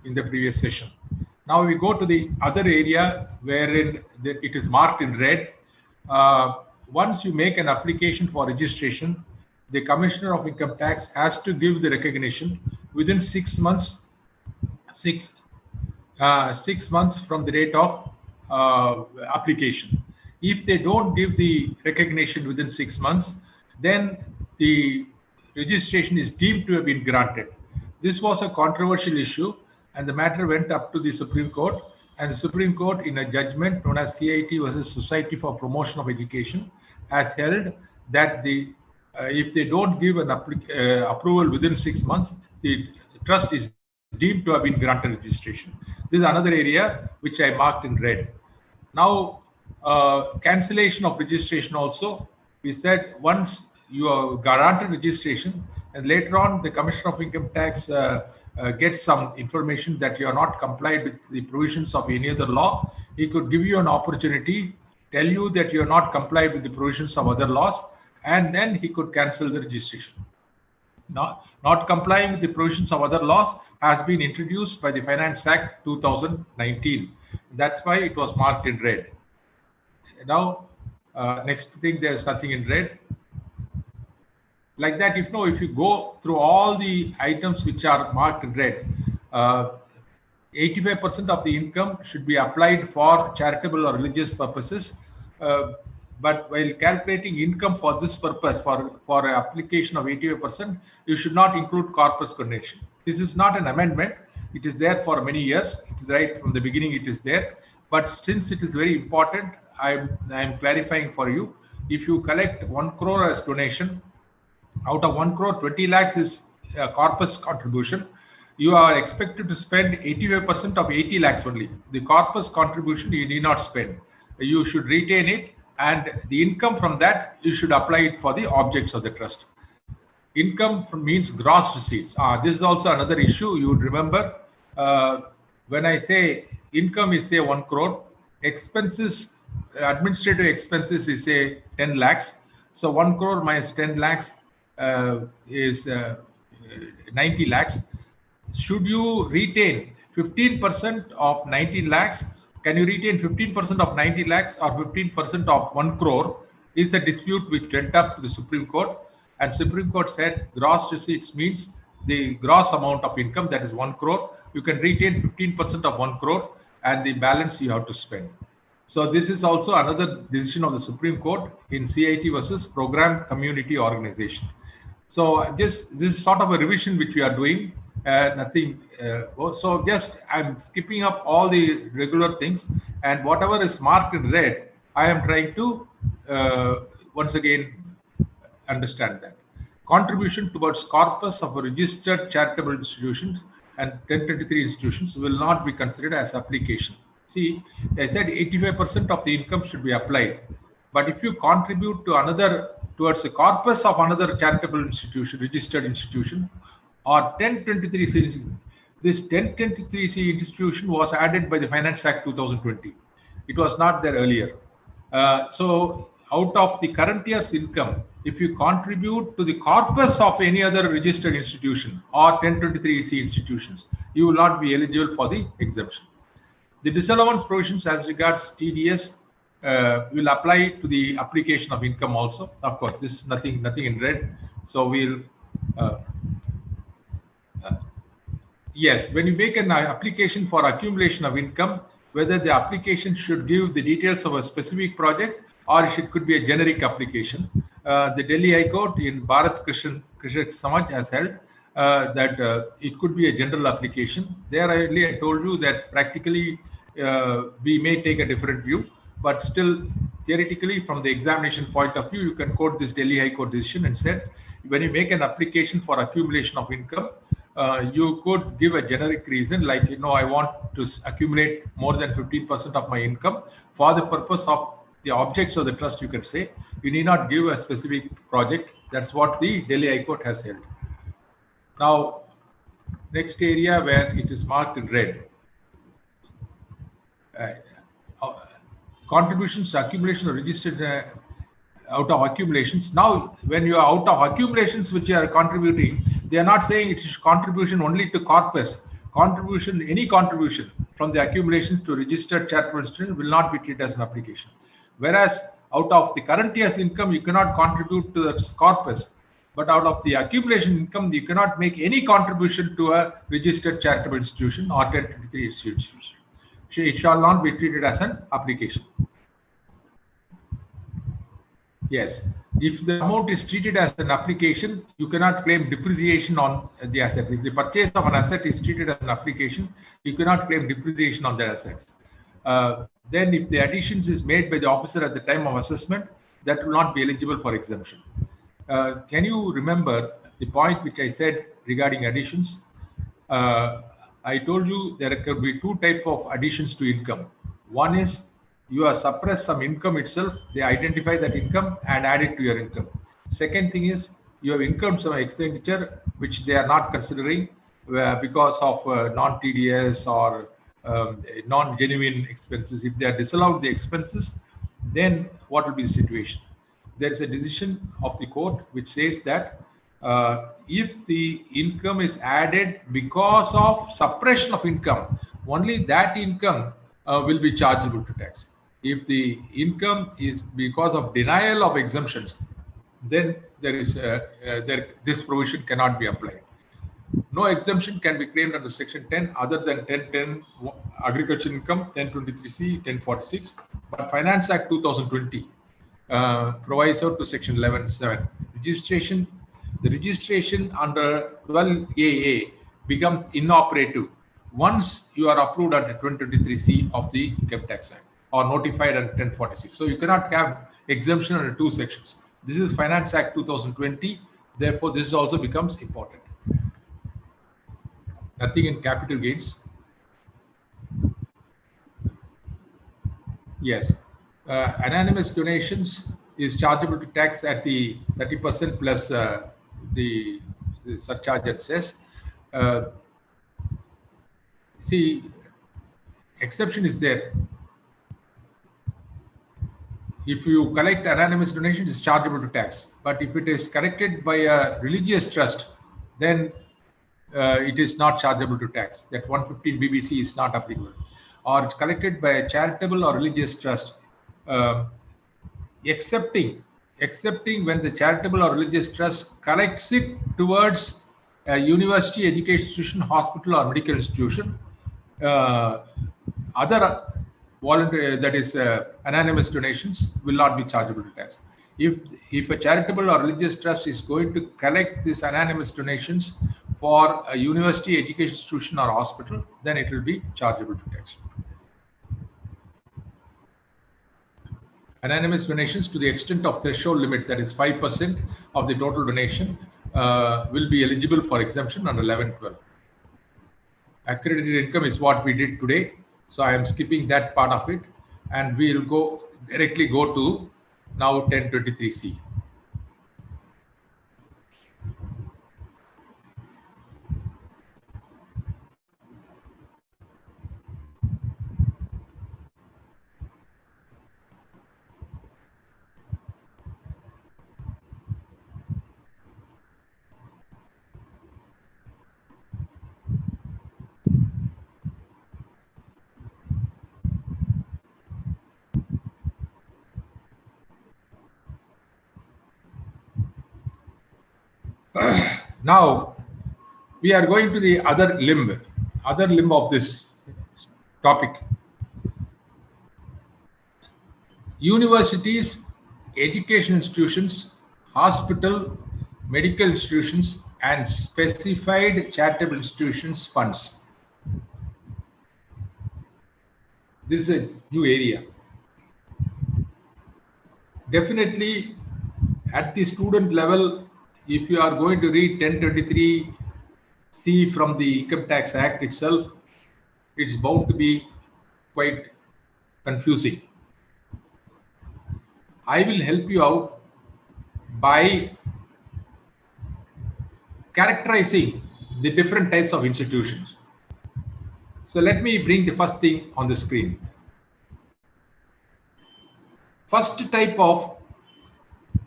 in the previous session. Now we go to the other area wherein it is marked in red. Once you make an application for registration, the Commissioner of Income Tax has to give the recognition within 6 months, 6 months from the date of application. If they don't give the recognition within 6 months, then the registration is deemed to have been granted. This was a controversial issue, and the matter went up to the Supreme Court. And the Supreme Court, in a judgment known as CIT versus Society for Promotion of Education, has held that if they don't give an approval within 6 months, the trust is deemed to have been granted registration. This is another area which I marked in red. Now, cancellation of registration also. We said once you are granted registration, and later on the Commissioner of Income Tax gets some information that you are not complied with the provisions of any other law, he could give you an opportunity, tell you that you are not complied with the provisions of other laws, and then he could cancel the registration. Not complying with the provisions of other laws has been introduced by the Finance Act 2019. That's why it was marked in red. Now, next thing, there's nothing in red. Like that, if you go through all the items which are marked in red, 85% of the income should be applied for charitable or religious purposes. But while calculating income for this purpose, for application of 85%, you should not include corpus donation. This is not an amendment. It is there for many years. It is right from the beginning. It is there. But since it is very important, I am clarifying for you. If you collect 1 crore as donation, out of 1 crore, 20 lakhs is a corpus contribution. You are expected to spend 85% of 80 lakhs only. The corpus contribution you need not spend. You should retain it, and the income from that you should apply it for the objects of the trust. Income means gross receipts. This is also another issue you would remember. When I say income is say 1 crore, expenses, administrative expenses is say 10 lakhs. So 1 crore minus 10 lakhs is 90 lakhs. Should you retain 15% of 19 lakhs? Can you retain 15% of 90 lakhs or 15% of 1 crore? Is a dispute which went up to the Supreme Court, and Supreme Court said gross receipts means the gross amount of income, that is 1 crore. You can retain 15% of 1 crore, and the balance you have to spend. So this is also another decision of the Supreme Court in CIT versus Program Community Organization. So this is sort of a revision which we are doing. Nothing. So just I'm skipping up all the regular things, and whatever is marked in red, I am trying to once again understand that. contribution towards corpus of a registered charitable institutions and 1023 institutions will not be considered as application. See, I said 85% of the income should be applied. But if you contribute to another towards the corpus of another charitable institution, registered institution, or 1023C, this 1023C institution was added by the Finance Act 2020. It was not there earlier. So out of the current year's income, if you contribute to the corpus of any other registered institution or 1023C institutions, you will not be eligible for the exemption. The disallowance provisions as regards TDS will apply to the application of income also. Of course, this is nothing in red. So we'll yes, when you make an application for accumulation of income, whether the application should give the details of a specific project or it could be a generic application. The Delhi High Court in Bharat Krishak Samaj has held that it could be a general application. There I told you that practically we may take a different view, but still theoretically from the examination point of view, you can quote this Delhi High Court decision and said, when you make an application for accumulation of income, you could give a generic reason like, I want to accumulate more than 15% of my income for the purpose of the objects of the trust, you can say. You need not give a specific project. That's what the Delhi High Court has held. Now, next area where it is marked in red. Contributions, accumulation or registered out of accumulations. Now, when you are out of accumulations which you are contributing, they are not saying it is contribution only to corpus. Contribution, any contribution from the accumulation to registered charitable institution will not be treated as an application. Whereas out of the current year's income, you cannot contribute to the corpus. But out of the accumulation income, you cannot make any contribution to a registered charitable institution or 1023 institution. It shall not be treated as an application. Yes, if the amount is treated as an application, you cannot claim depreciation on the asset. If the purchase of an asset is treated as an application, you cannot claim depreciation on the assets. Then if the additions is made by the officer at the time of assessment, that will not be eligible for exemption. Can you remember the point which I said regarding additions? I told you there could be two types of additions to income. One is you are suppress some income itself, they identify that income and add it to your income. Second thing is you have income some expenditure which they are not considering because of non-TDS or non-genuine expenses. If they are disallowed the expenses, then what will be the situation? There is a decision of the court which says that if the income is added because of suppression of income, only that income will be chargeable to tax. If the income is because of denial of exemptions, then there is this provision cannot be applied. No exemption can be claimed under Section 10 other than 1010 agriculture income, 1023C, 1046. But Finance Act 2020 provides out to Section 11.7. Registration. The registration under 12AA becomes inoperative once you are approved under 1023C of the Income Tax Act or notified under 1046. So you cannot have exemption under two sections. This is Finance Act 2020. Therefore, this also becomes important. Nothing in capital gains. Yes. Anonymous donations is chargeable to tax at the 30% plus the surcharge it says. See, exception is there. If you collect anonymous donations, it's chargeable to tax. But if it is collected by a religious trust, then it is not chargeable to tax. That 115 BBC is not applicable. Or it's collected by a charitable or religious trust, excepting when the charitable or religious trust collects it towards a university, education institution, hospital, or medical institution. Other voluntary, that is anonymous donations, will not be chargeable to tax. If a charitable or religious trust is going to collect these anonymous donations for a university, education institution, or hospital, then it will be chargeable to tax. Anonymous donations to the extent of threshold limit, that is 5% of the total donation, will be eligible for exemption on 11-12. Accredited income is what we did today. So I am skipping that part of it, and we will directly go to now 1023C. Now we are going to the other limb of this topic. Universities, education institutions, hospital, medical institutions, and specified charitable institutions funds. This is a new area. Definitely at the student level, if you are going to read 1023C from the Income Tax Act itself, it's bound to be quite confusing. I will help you out by characterizing the different types of institutions. So let me bring the first thing on the screen. First type of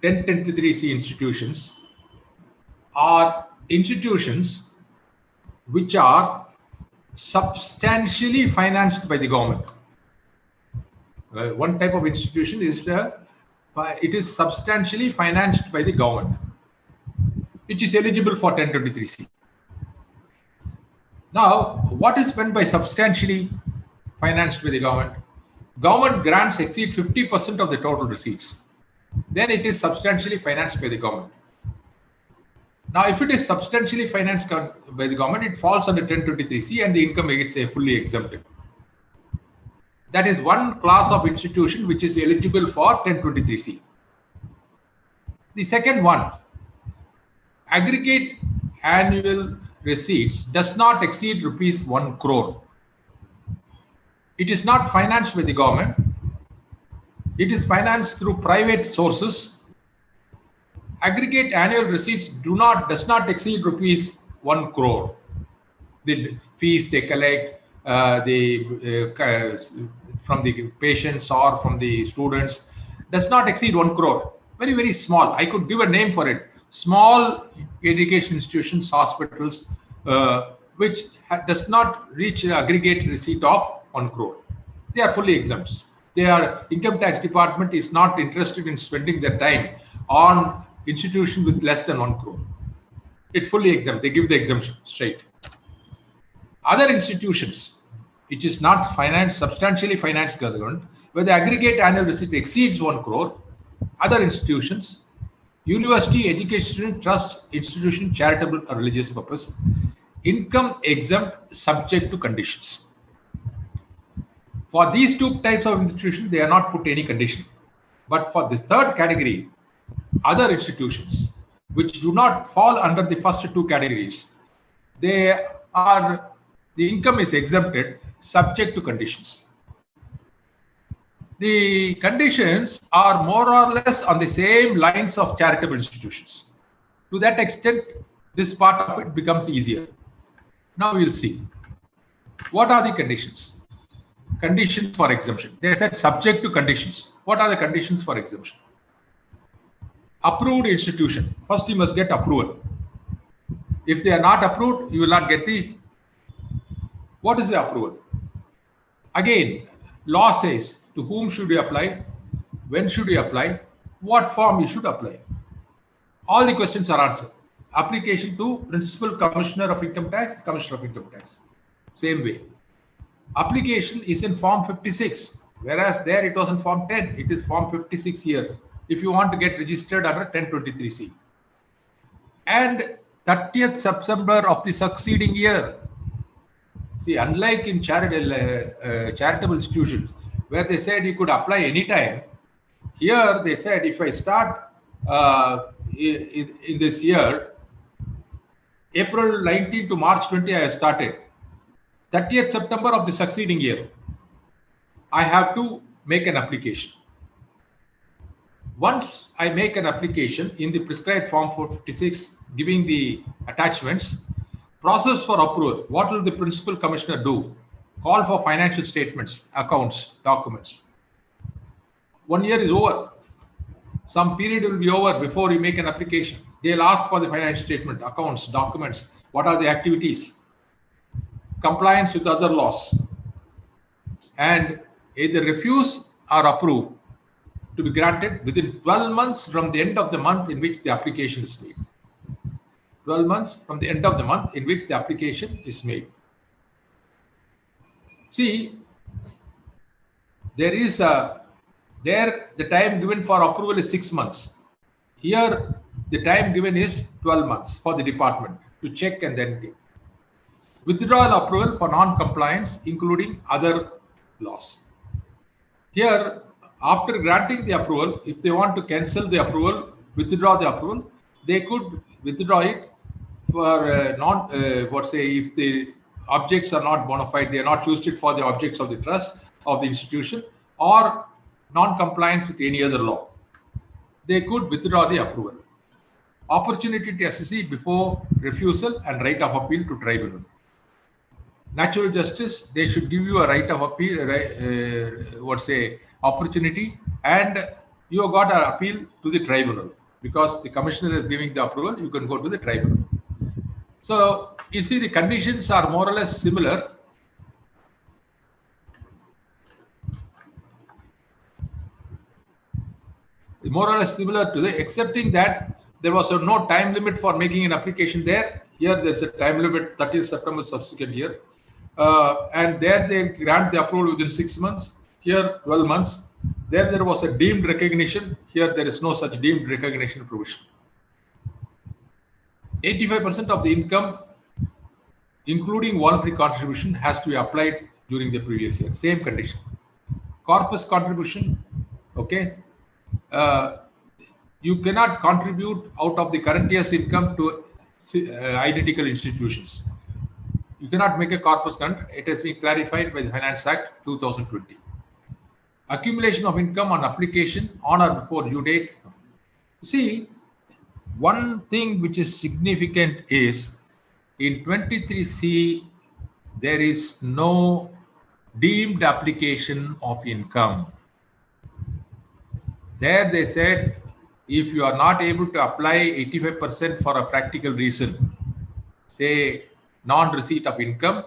1023C institutions are institutions which are substantially financed by the government. One type of institution is it is substantially financed by the government, which is eligible for 1023C. Now, what is meant by substantially financed by the government? Government grants exceed 50% of the total receipts. Then it is substantially financed by the government. Now, if it is substantially financed by the government, it falls under 1023C and the income gets fully exempted. That is one class of institution which is eligible for 1023C. The second one, aggregate annual receipts does not exceed rupees 1 crore. It is not financed by the government. It is financed through private sources. Aggregate annual receipts does not exceed rupees 1 crore. The fees they collect from the patients or from the students does not exceed 1 crore. Very, very small. I could give a name for it. Small education institutions, hospitals, which does not reach an aggregate receipt of 1 crore. They are fully exempt. Their income tax department is not interested in spending their time on institution with less than 1 crore. It's fully exempt. They give the exemption straight. Other institutions, which is not substantially financed government, where the aggregate annual receipt exceeds 1 crore, other institutions, university, education, trust, institution, charitable or religious purpose, income exempt subject to conditions. For these two types of institutions, they are not put any condition. But for the third category, other institutions, which do not fall under the first two categories, the income is exempted subject to conditions. The conditions are more or less on the same lines of charitable institutions. To that extent, this part of it becomes easier. Now we'll see. What are the conditions? Conditions for exemption. They said subject to conditions. What are the conditions for exemption? Approved institution. First, you must get approval. If they are not approved, you will not get the. What is the approval? Again, law says to whom should you apply, when should you apply, what form you should apply. All the questions are answered. Application to Principal Commissioner of Income Tax, Commissioner of Income Tax. Same way. Application is in Form 56, whereas there it was in Form 10. It is Form 56 here. If you want to get registered under 1023C. And 30th September of the succeeding year. See, unlike in charitable institutions, where they said you could apply anytime, here they said if I start in this year, April 19 to March 20, I have started. 30th September of the succeeding year, I have to make an application. Once I make an application in the prescribed form 456, giving the attachments, process for approval, what will the principal commissioner do? Call for financial statements, accounts, documents. 1 year is over. Some period will be over before you make an application. They'll ask for the financial statement, accounts, documents, what are the activities, compliance with other laws, and either refuse or approve to be granted within 12 months from the end of the month in which the application is made. 12 months from the end of the month in which the application is made. See, the time given for approval is 6 months. Here, the time given is 12 months for the department to check and then give. Withdrawal approval for non-compliance, including other laws. Here, after granting the approval, if they want to cancel the approval, withdraw the approval, they could withdraw it for if the objects are not bona fide, they are not used it for the objects of the trust of the institution, or non-compliance with any other law. They could withdraw the approval. Opportunity to assess before refusal and right of appeal to tribunal. Natural justice, they should give you a right of appeal, opportunity, and you have got an appeal to the tribunal. Because the commissioner is giving the approval, you can go to the tribunal. So, you see the conditions are more or less similar. More or less similar to the, excepting that there was no time limit for making an application there. Here, there's a time limit, 30th September subsequent year. And there they grant the approval within 6 months. Here, 12 months. There was a deemed recognition. Here, there is no such deemed recognition provision. 85% of the income, including voluntary contribution, has to be applied during the previous year. Same condition. Corpus contribution, okay. You cannot contribute out of the current year's income to identical institutions. You cannot make a corpus contribution. It has been clarified by the Finance Act 2020. Accumulation of income on application on or before due date. See, one thing which is significant is in 23C, there is no deemed application of income. There they said, if you are not able to apply 85% for a practical reason, say non-receipt of income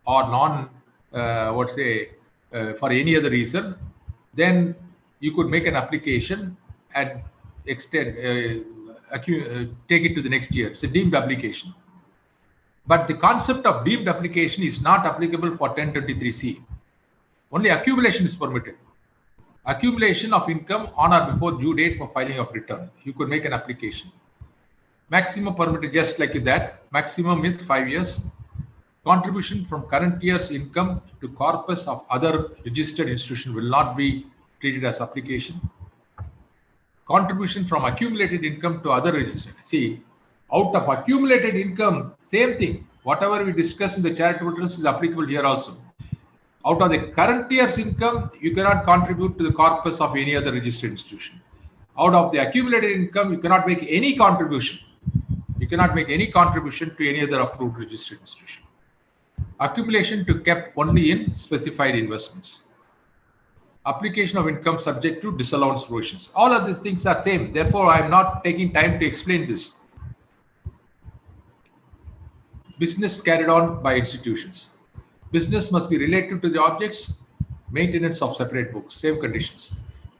or for any other reason, then you could make an application and extend, take it to the next year. It's a deemed application. But the concept of deemed application is not applicable for 1023C. Only accumulation is permitted. Accumulation of income on or before due date for filing of return. You could make an application. Maximum permitted, just like that. Maximum is 5 years. Contribution from current year's income to corpus of other registered institution will not be treated as application. Contribution from accumulated income to other registered. See, out of accumulated income, same thing. Whatever we discuss in the charitable trust is applicable here also. Out of the current year's income, you cannot contribute to the corpus of any other registered institution. Out of the accumulated income, you cannot make any contribution. You cannot make any contribution to any other approved registered institution. Accumulation to kept only in specified investments. Application of income subject to disallowance provisions. All of these things are same. Therefore, I am not taking time to explain this. Business carried on by institutions. Business must be related to the objects, maintenance of separate books, same conditions.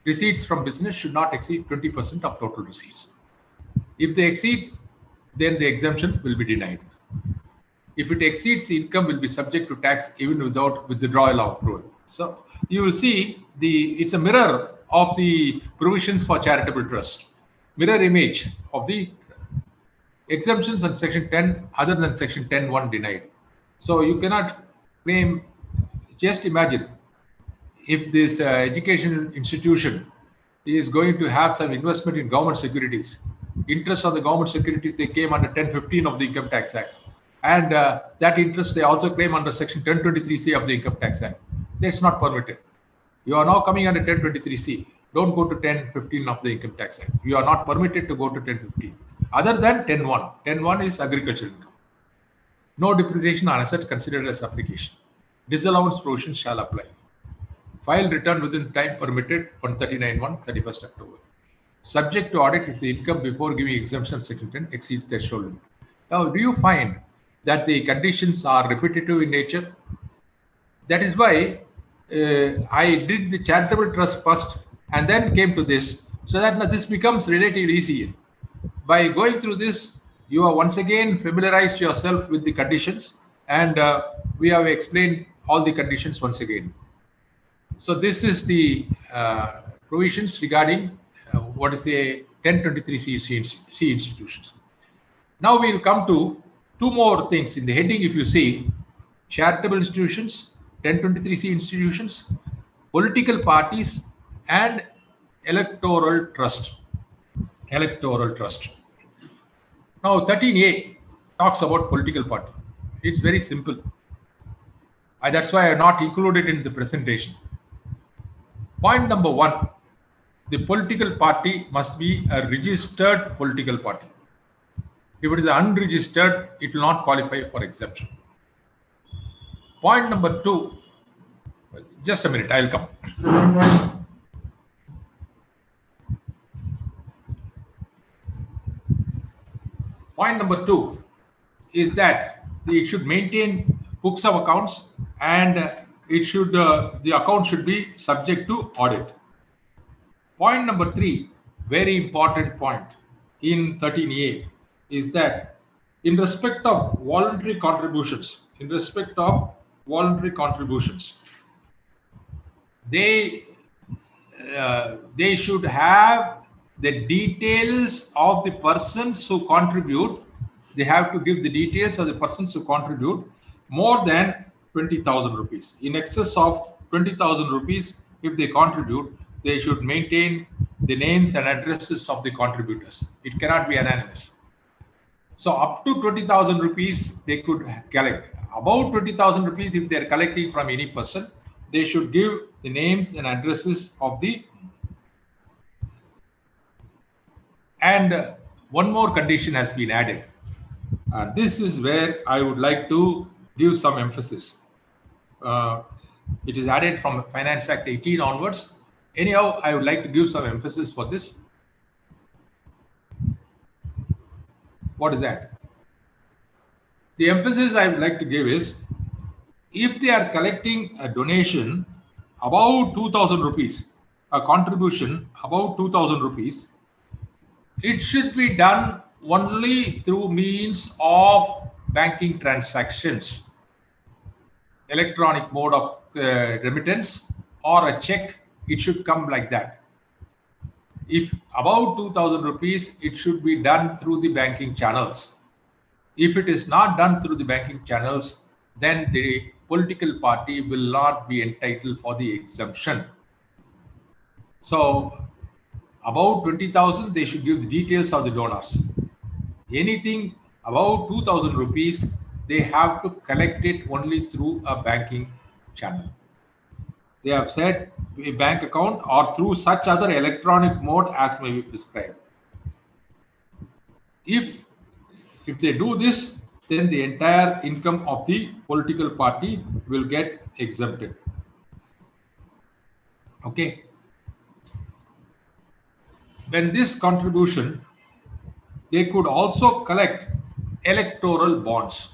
Receipts from business should not exceed 20% of total receipts. If they exceed, then the exemption will be denied. If it exceeds, the income will be subject to tax even without withdrawal of approval. So you will see it's a mirror of the provisions for charitable trust, mirror image of the exemptions on section 10 other than section 10(1) denied. So you cannot claim, just imagine if this education institution is going to have some investment in government securities, interest on the government securities, they came under 1015 of the Income Tax Act. And that interest they also claim under Section 1023C of the Income Tax Act. That's not permitted. You are now coming under 1023C. Don't go to 1015 of the Income Tax Act. You are not permitted to go to 1015. Other than 10.1. 10.1 is agricultural income. No depreciation on assets considered as application. Disallowance provisions shall apply. File return within time permitted on 39.1, 31st October. Subject to audit if the income before giving exemption Section 10 exceeds threshold limit. Now, do you find that the conditions are repetitive in nature? That is why I did the charitable trust first and then came to this, so that this becomes relatively easier. By going through this, you have once again familiarized yourself with the conditions, and we have explained all the conditions once again. So this is the provisions regarding what is the 1023C institutions. Now we will come to two more things in the heading. If you see, charitable institutions, 1023C institutions, political parties, and electoral trust. Electoral trust. Now 13A talks about political party. It's very simple. That's why I have not included in the presentation. Point number 1, the political party must be a registered political party. If it is unregistered, it will not qualify for exemption. Point number 2, just a minute, I'll come. Point number 2 is that it should maintain books of accounts, and it should the account should be subject to audit. Point number 3, very important point in 13A, is that in respect of voluntary contributions, they should have the details of the persons who contribute. They have to give the details of the persons who contribute more than 20,000 rupees. In excess of 20,000 rupees, if they contribute, they should maintain the names and addresses of the contributors. It cannot be anonymous. So up to 20,000 rupees, they could collect. About 20,000 rupees, if they are collecting from any person, they should give the names and addresses of the. And one more condition has been added. This is where I would like to give some emphasis. It is added from Finance Act 18 onwards. Anyhow, I would like to give some emphasis for this. What is that? The emphasis I would like to give is, if they are collecting a donation about 2,000 rupees, a contribution about 2,000 rupees, it should be done only through means of banking transactions, electronic mode of remittance or a check. It should come like that. If about 2,000 rupees, it should be done through the banking channels. If it is not done through the banking channels, then the political party will not be entitled for the exemption. So about 20,000, they should give the details of the donors. Anything about 2,000 rupees, they have to collect it only through a banking channel. They have said a bank account or through such other electronic mode as may be prescribed. If they do this, then the entire income of the political party will get exempted. Okay. When this contribution, they could also collect electoral bonds.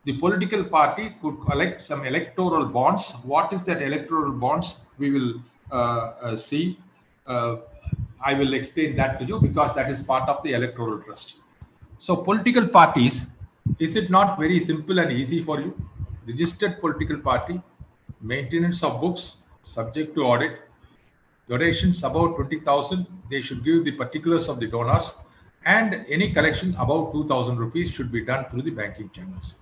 The political party could collect some electoral bonds. What is that electoral bonds? We will see. I will explain that to you because that is part of the electoral trust. So political parties, is it not very simple and easy for you? Registered political party, maintenance of books, subject to audit, donations about 20,000, they should give the particulars of the donors, and any collection about 2,000 rupees should be done through the banking channels.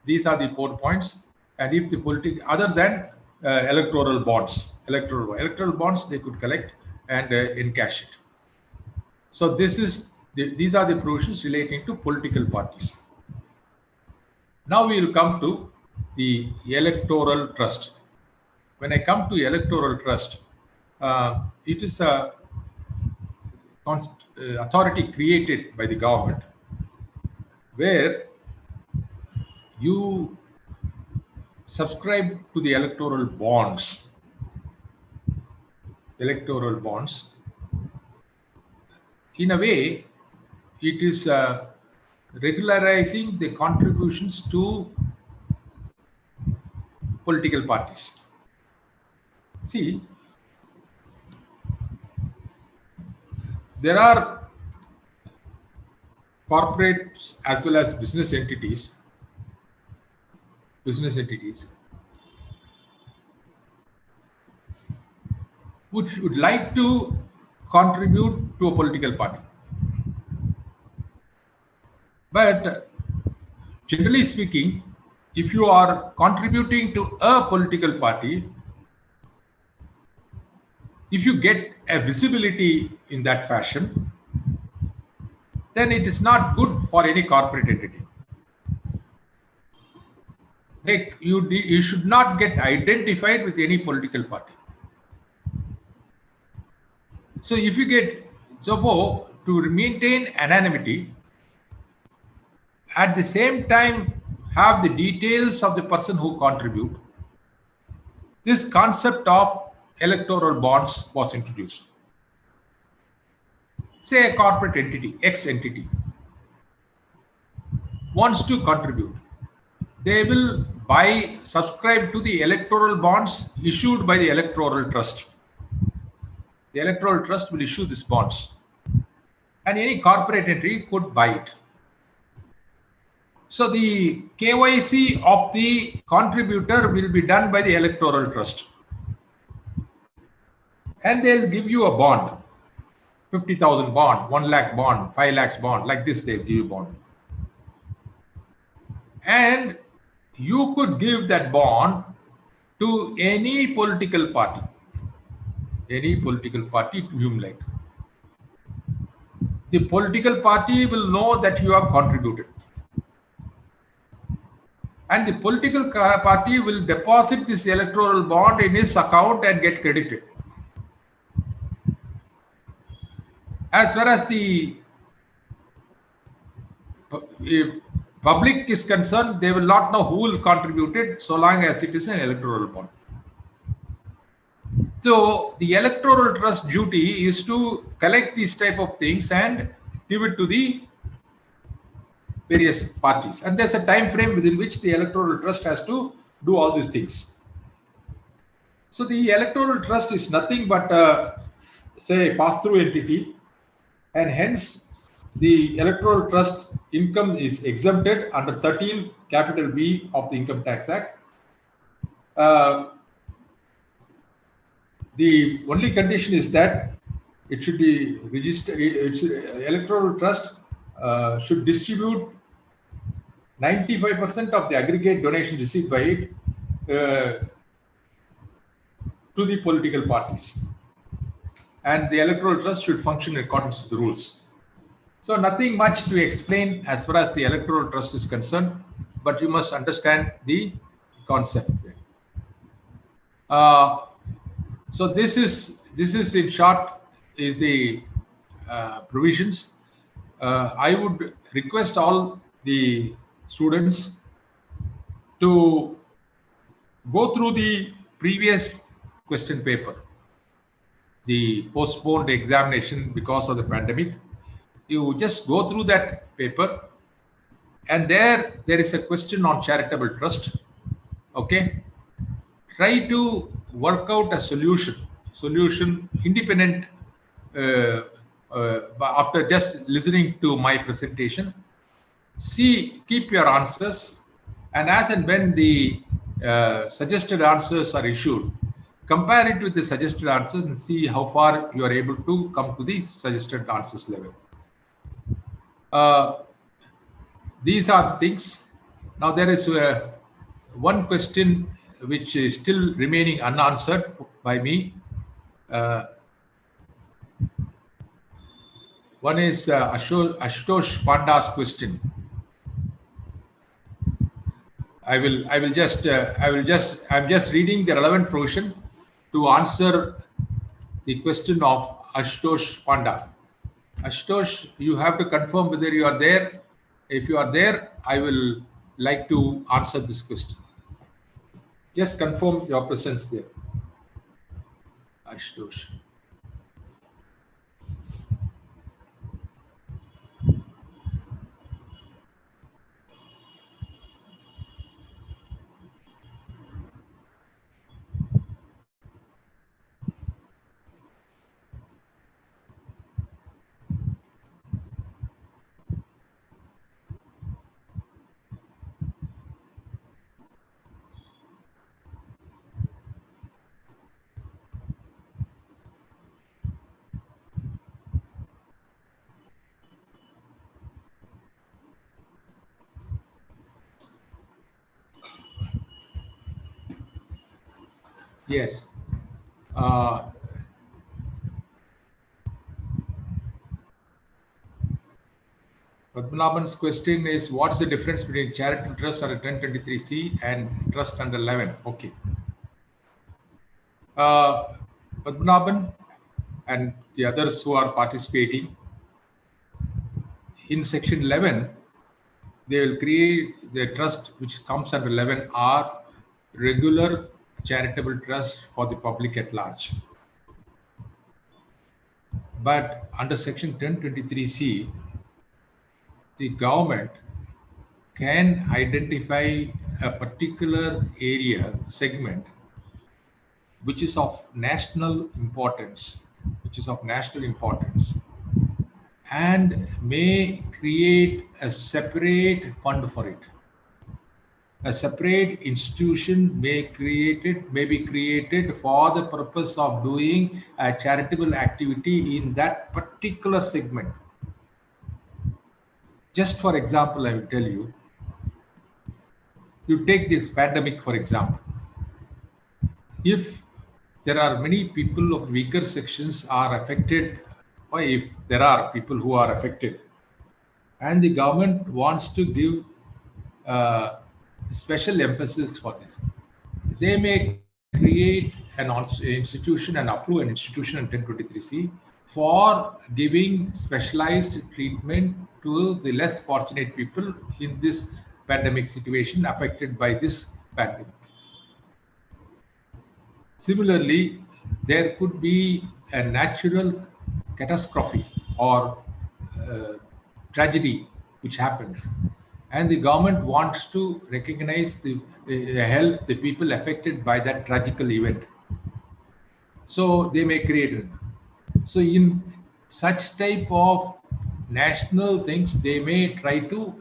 These are the 4 points. And if the other than electoral bonds, they could collect and encash it. So these are the provisions relating to political parties. Now we will come to the electoral trust. When I come to electoral trust, it is a authority created by the government where you subscribe to the electoral bonds. Electoral bonds. In a way, it is regularizing the contributions to political parties. See, there are corporates as well as business entities which would like to contribute to a political party. But generally speaking, if you are contributing to a political party, if you get a visibility in that fashion, then it is not good for any corporate entity. You should not get identified with any political party. So if you get, so to maintain anonymity, at the same time have the details of the person who contribute, this concept of electoral bonds was introduced. Say a corporate entity, X entity, wants to contribute. They will subscribe to the electoral bonds issued by the electoral trust. The electoral trust will issue these bonds, and any corporate entity could buy it. So the KYC of the contributor will be done by the electoral trust, and they'll give you a bond, 50,000 bond, 1 lakh bond, 5 lakhs bond, like this they'll give you bond. And you could give that bond to any political party you like. The political party will know that you have contributed, and the political party will deposit this electoral bond in his account and get credited. As far as the public is concerned, they will not know who will contribute it so long as it is an electoral bond. So the electoral trust duty is to collect these type of things and give it to the various parties. And there's a time frame within which the electoral trust has to do all these things. So the electoral trust is nothing but say pass-through entity, and hence the electoral trust income is exempted under 13 capital B of the Income Tax Act. The only condition is that it should be registered. Electoral trust should distribute 95% of the aggregate donation received by it to the political parties, and the electoral trust should function in accordance with the rules. So nothing much to explain as far as the electoral trust is concerned, but you must understand the concept. So this is in short is the provisions. I would request all the students to go through the previous question paper, the postponed examination because of the pandemic. You just go through that paper, and there is a question on charitable trust. Okay, try to work out a solution independent after just listening to my presentation. Keep your answers, and as and when the suggested answers are issued, compare it with the suggested answers and see how far you are able to come to the suggested answers level. These are things. Now there is one question which is still remaining unanswered by me. One is Ashutosh Panda's question. I'm just reading the relevant provision to answer the question of Ashutosh Panda. Ashutosh, you have to confirm whether you are there. If you are there, I will like to answer this question. Just confirm your presence there, Ashutosh. Yes. Uh, Padmanabhan's question is, what is the difference between charitable trust under 1023C and trust under 11? Okay. Uh, Padmanabhan and the others who are participating, in section 11, they will create the trust which comes under 11 are regular charitable trust for the public at large. But under section 1023C, the government can identify a particular area segment which is of national importance, and may create a separate fund for it. A separate institution may be created for the purpose of doing a charitable activity in that particular segment. Just for example, I will tell you, you take this pandemic for example. If there are many people of weaker sections are affected, or if there are people who are affected, and the government wants to give special emphasis for this, they may create an institution and approve an institution in 1023C for giving specialized treatment to the less fortunate people in this pandemic situation affected by this pandemic. Similarly, there could be a natural catastrophe or uh, tragedy which happens, and the government wants to recognize help the people affected by that tragical event. So they may create it. So in such type of national things, they may try to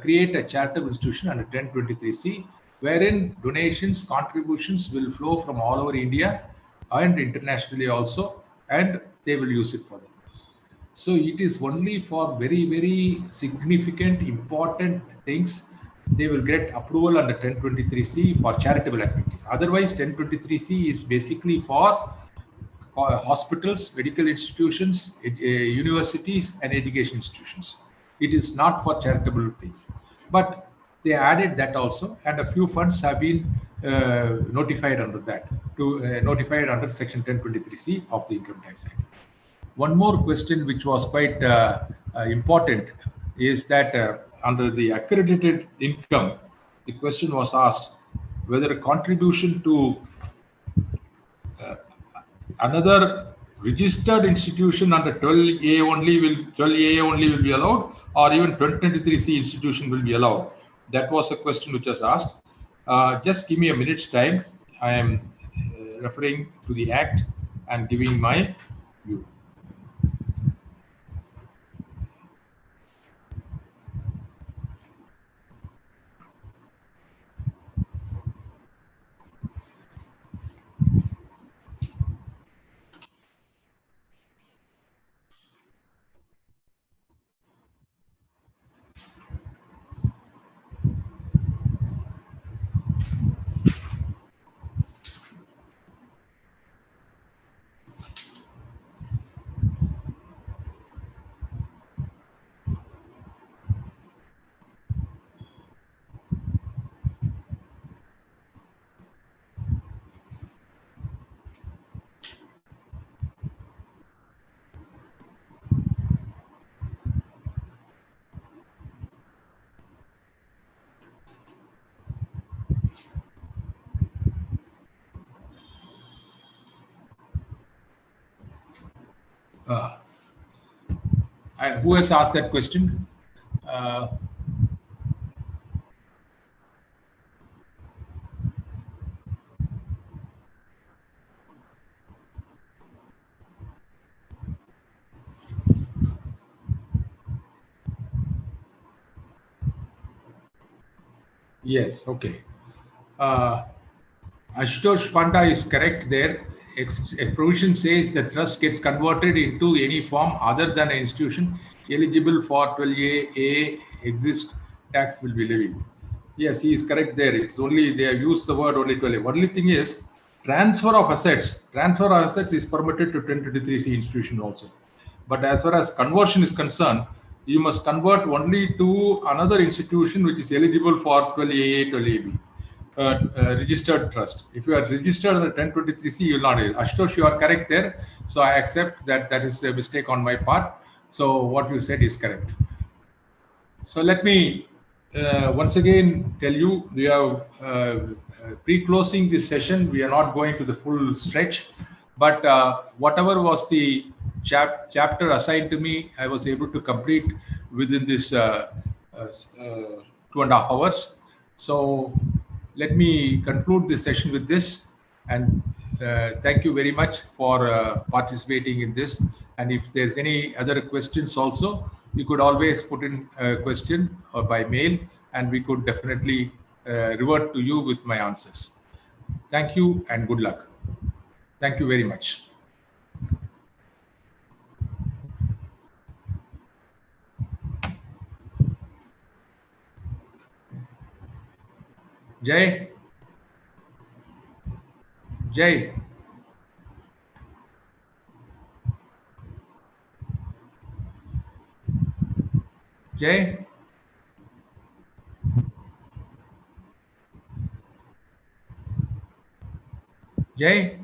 create a charitable institution under 1023C, wherein donations, contributions will flow from all over India and internationally also, and they will use it for the purpose. So it is only for very, very significant, important things they will get approval under 1023C for charitable activities. Otherwise, 1023C is basically for hospitals, medical institutions, universities, and education institutions. It is not for charitable things. But they added that also, and a few funds have been notified under that, notified under Section 1023C of the Income Tax Act. One more question, which was quite important, is that under the accredited income, the question was asked whether a contribution to another registered institution under 12A only will be allowed, or even 2023C institution will be allowed. That was a question which was asked. Just give me a minute's time. I am referring to the act and giving my view. Uh, who has asked that question? Uh, yes, okay. Uh, Ashutosh Panda is correct there. A provision says the trust gets converted into any form other than an institution eligible for 12A exist tax will be levied. Yes, he is correct there. It's only they have used the word only 12A. Only thing is transfer of assets. Transfer of assets is permitted to 1023C institution also. But as far as conversion is concerned, you must convert only to another institution which is eligible for 12AA, 12AB registered trust. If you are registered under 1023C, you will not. Ashutosh, you are correct there. So I accept that that is a mistake on my part. So what you said is correct. So let me once again tell you, we are pre-closing this session. We are not going to the full stretch, but whatever was the chapter assigned to me, I was able to complete within this 2.5 hours. So let me conclude this session with this, and thank you very much for participating in this. And if there's any other questions also, you could always put in a question or by mail, and we could definitely revert to you with my answers. Thank you and good luck. Thank you very much. Jay, Jay, Jay, Jay.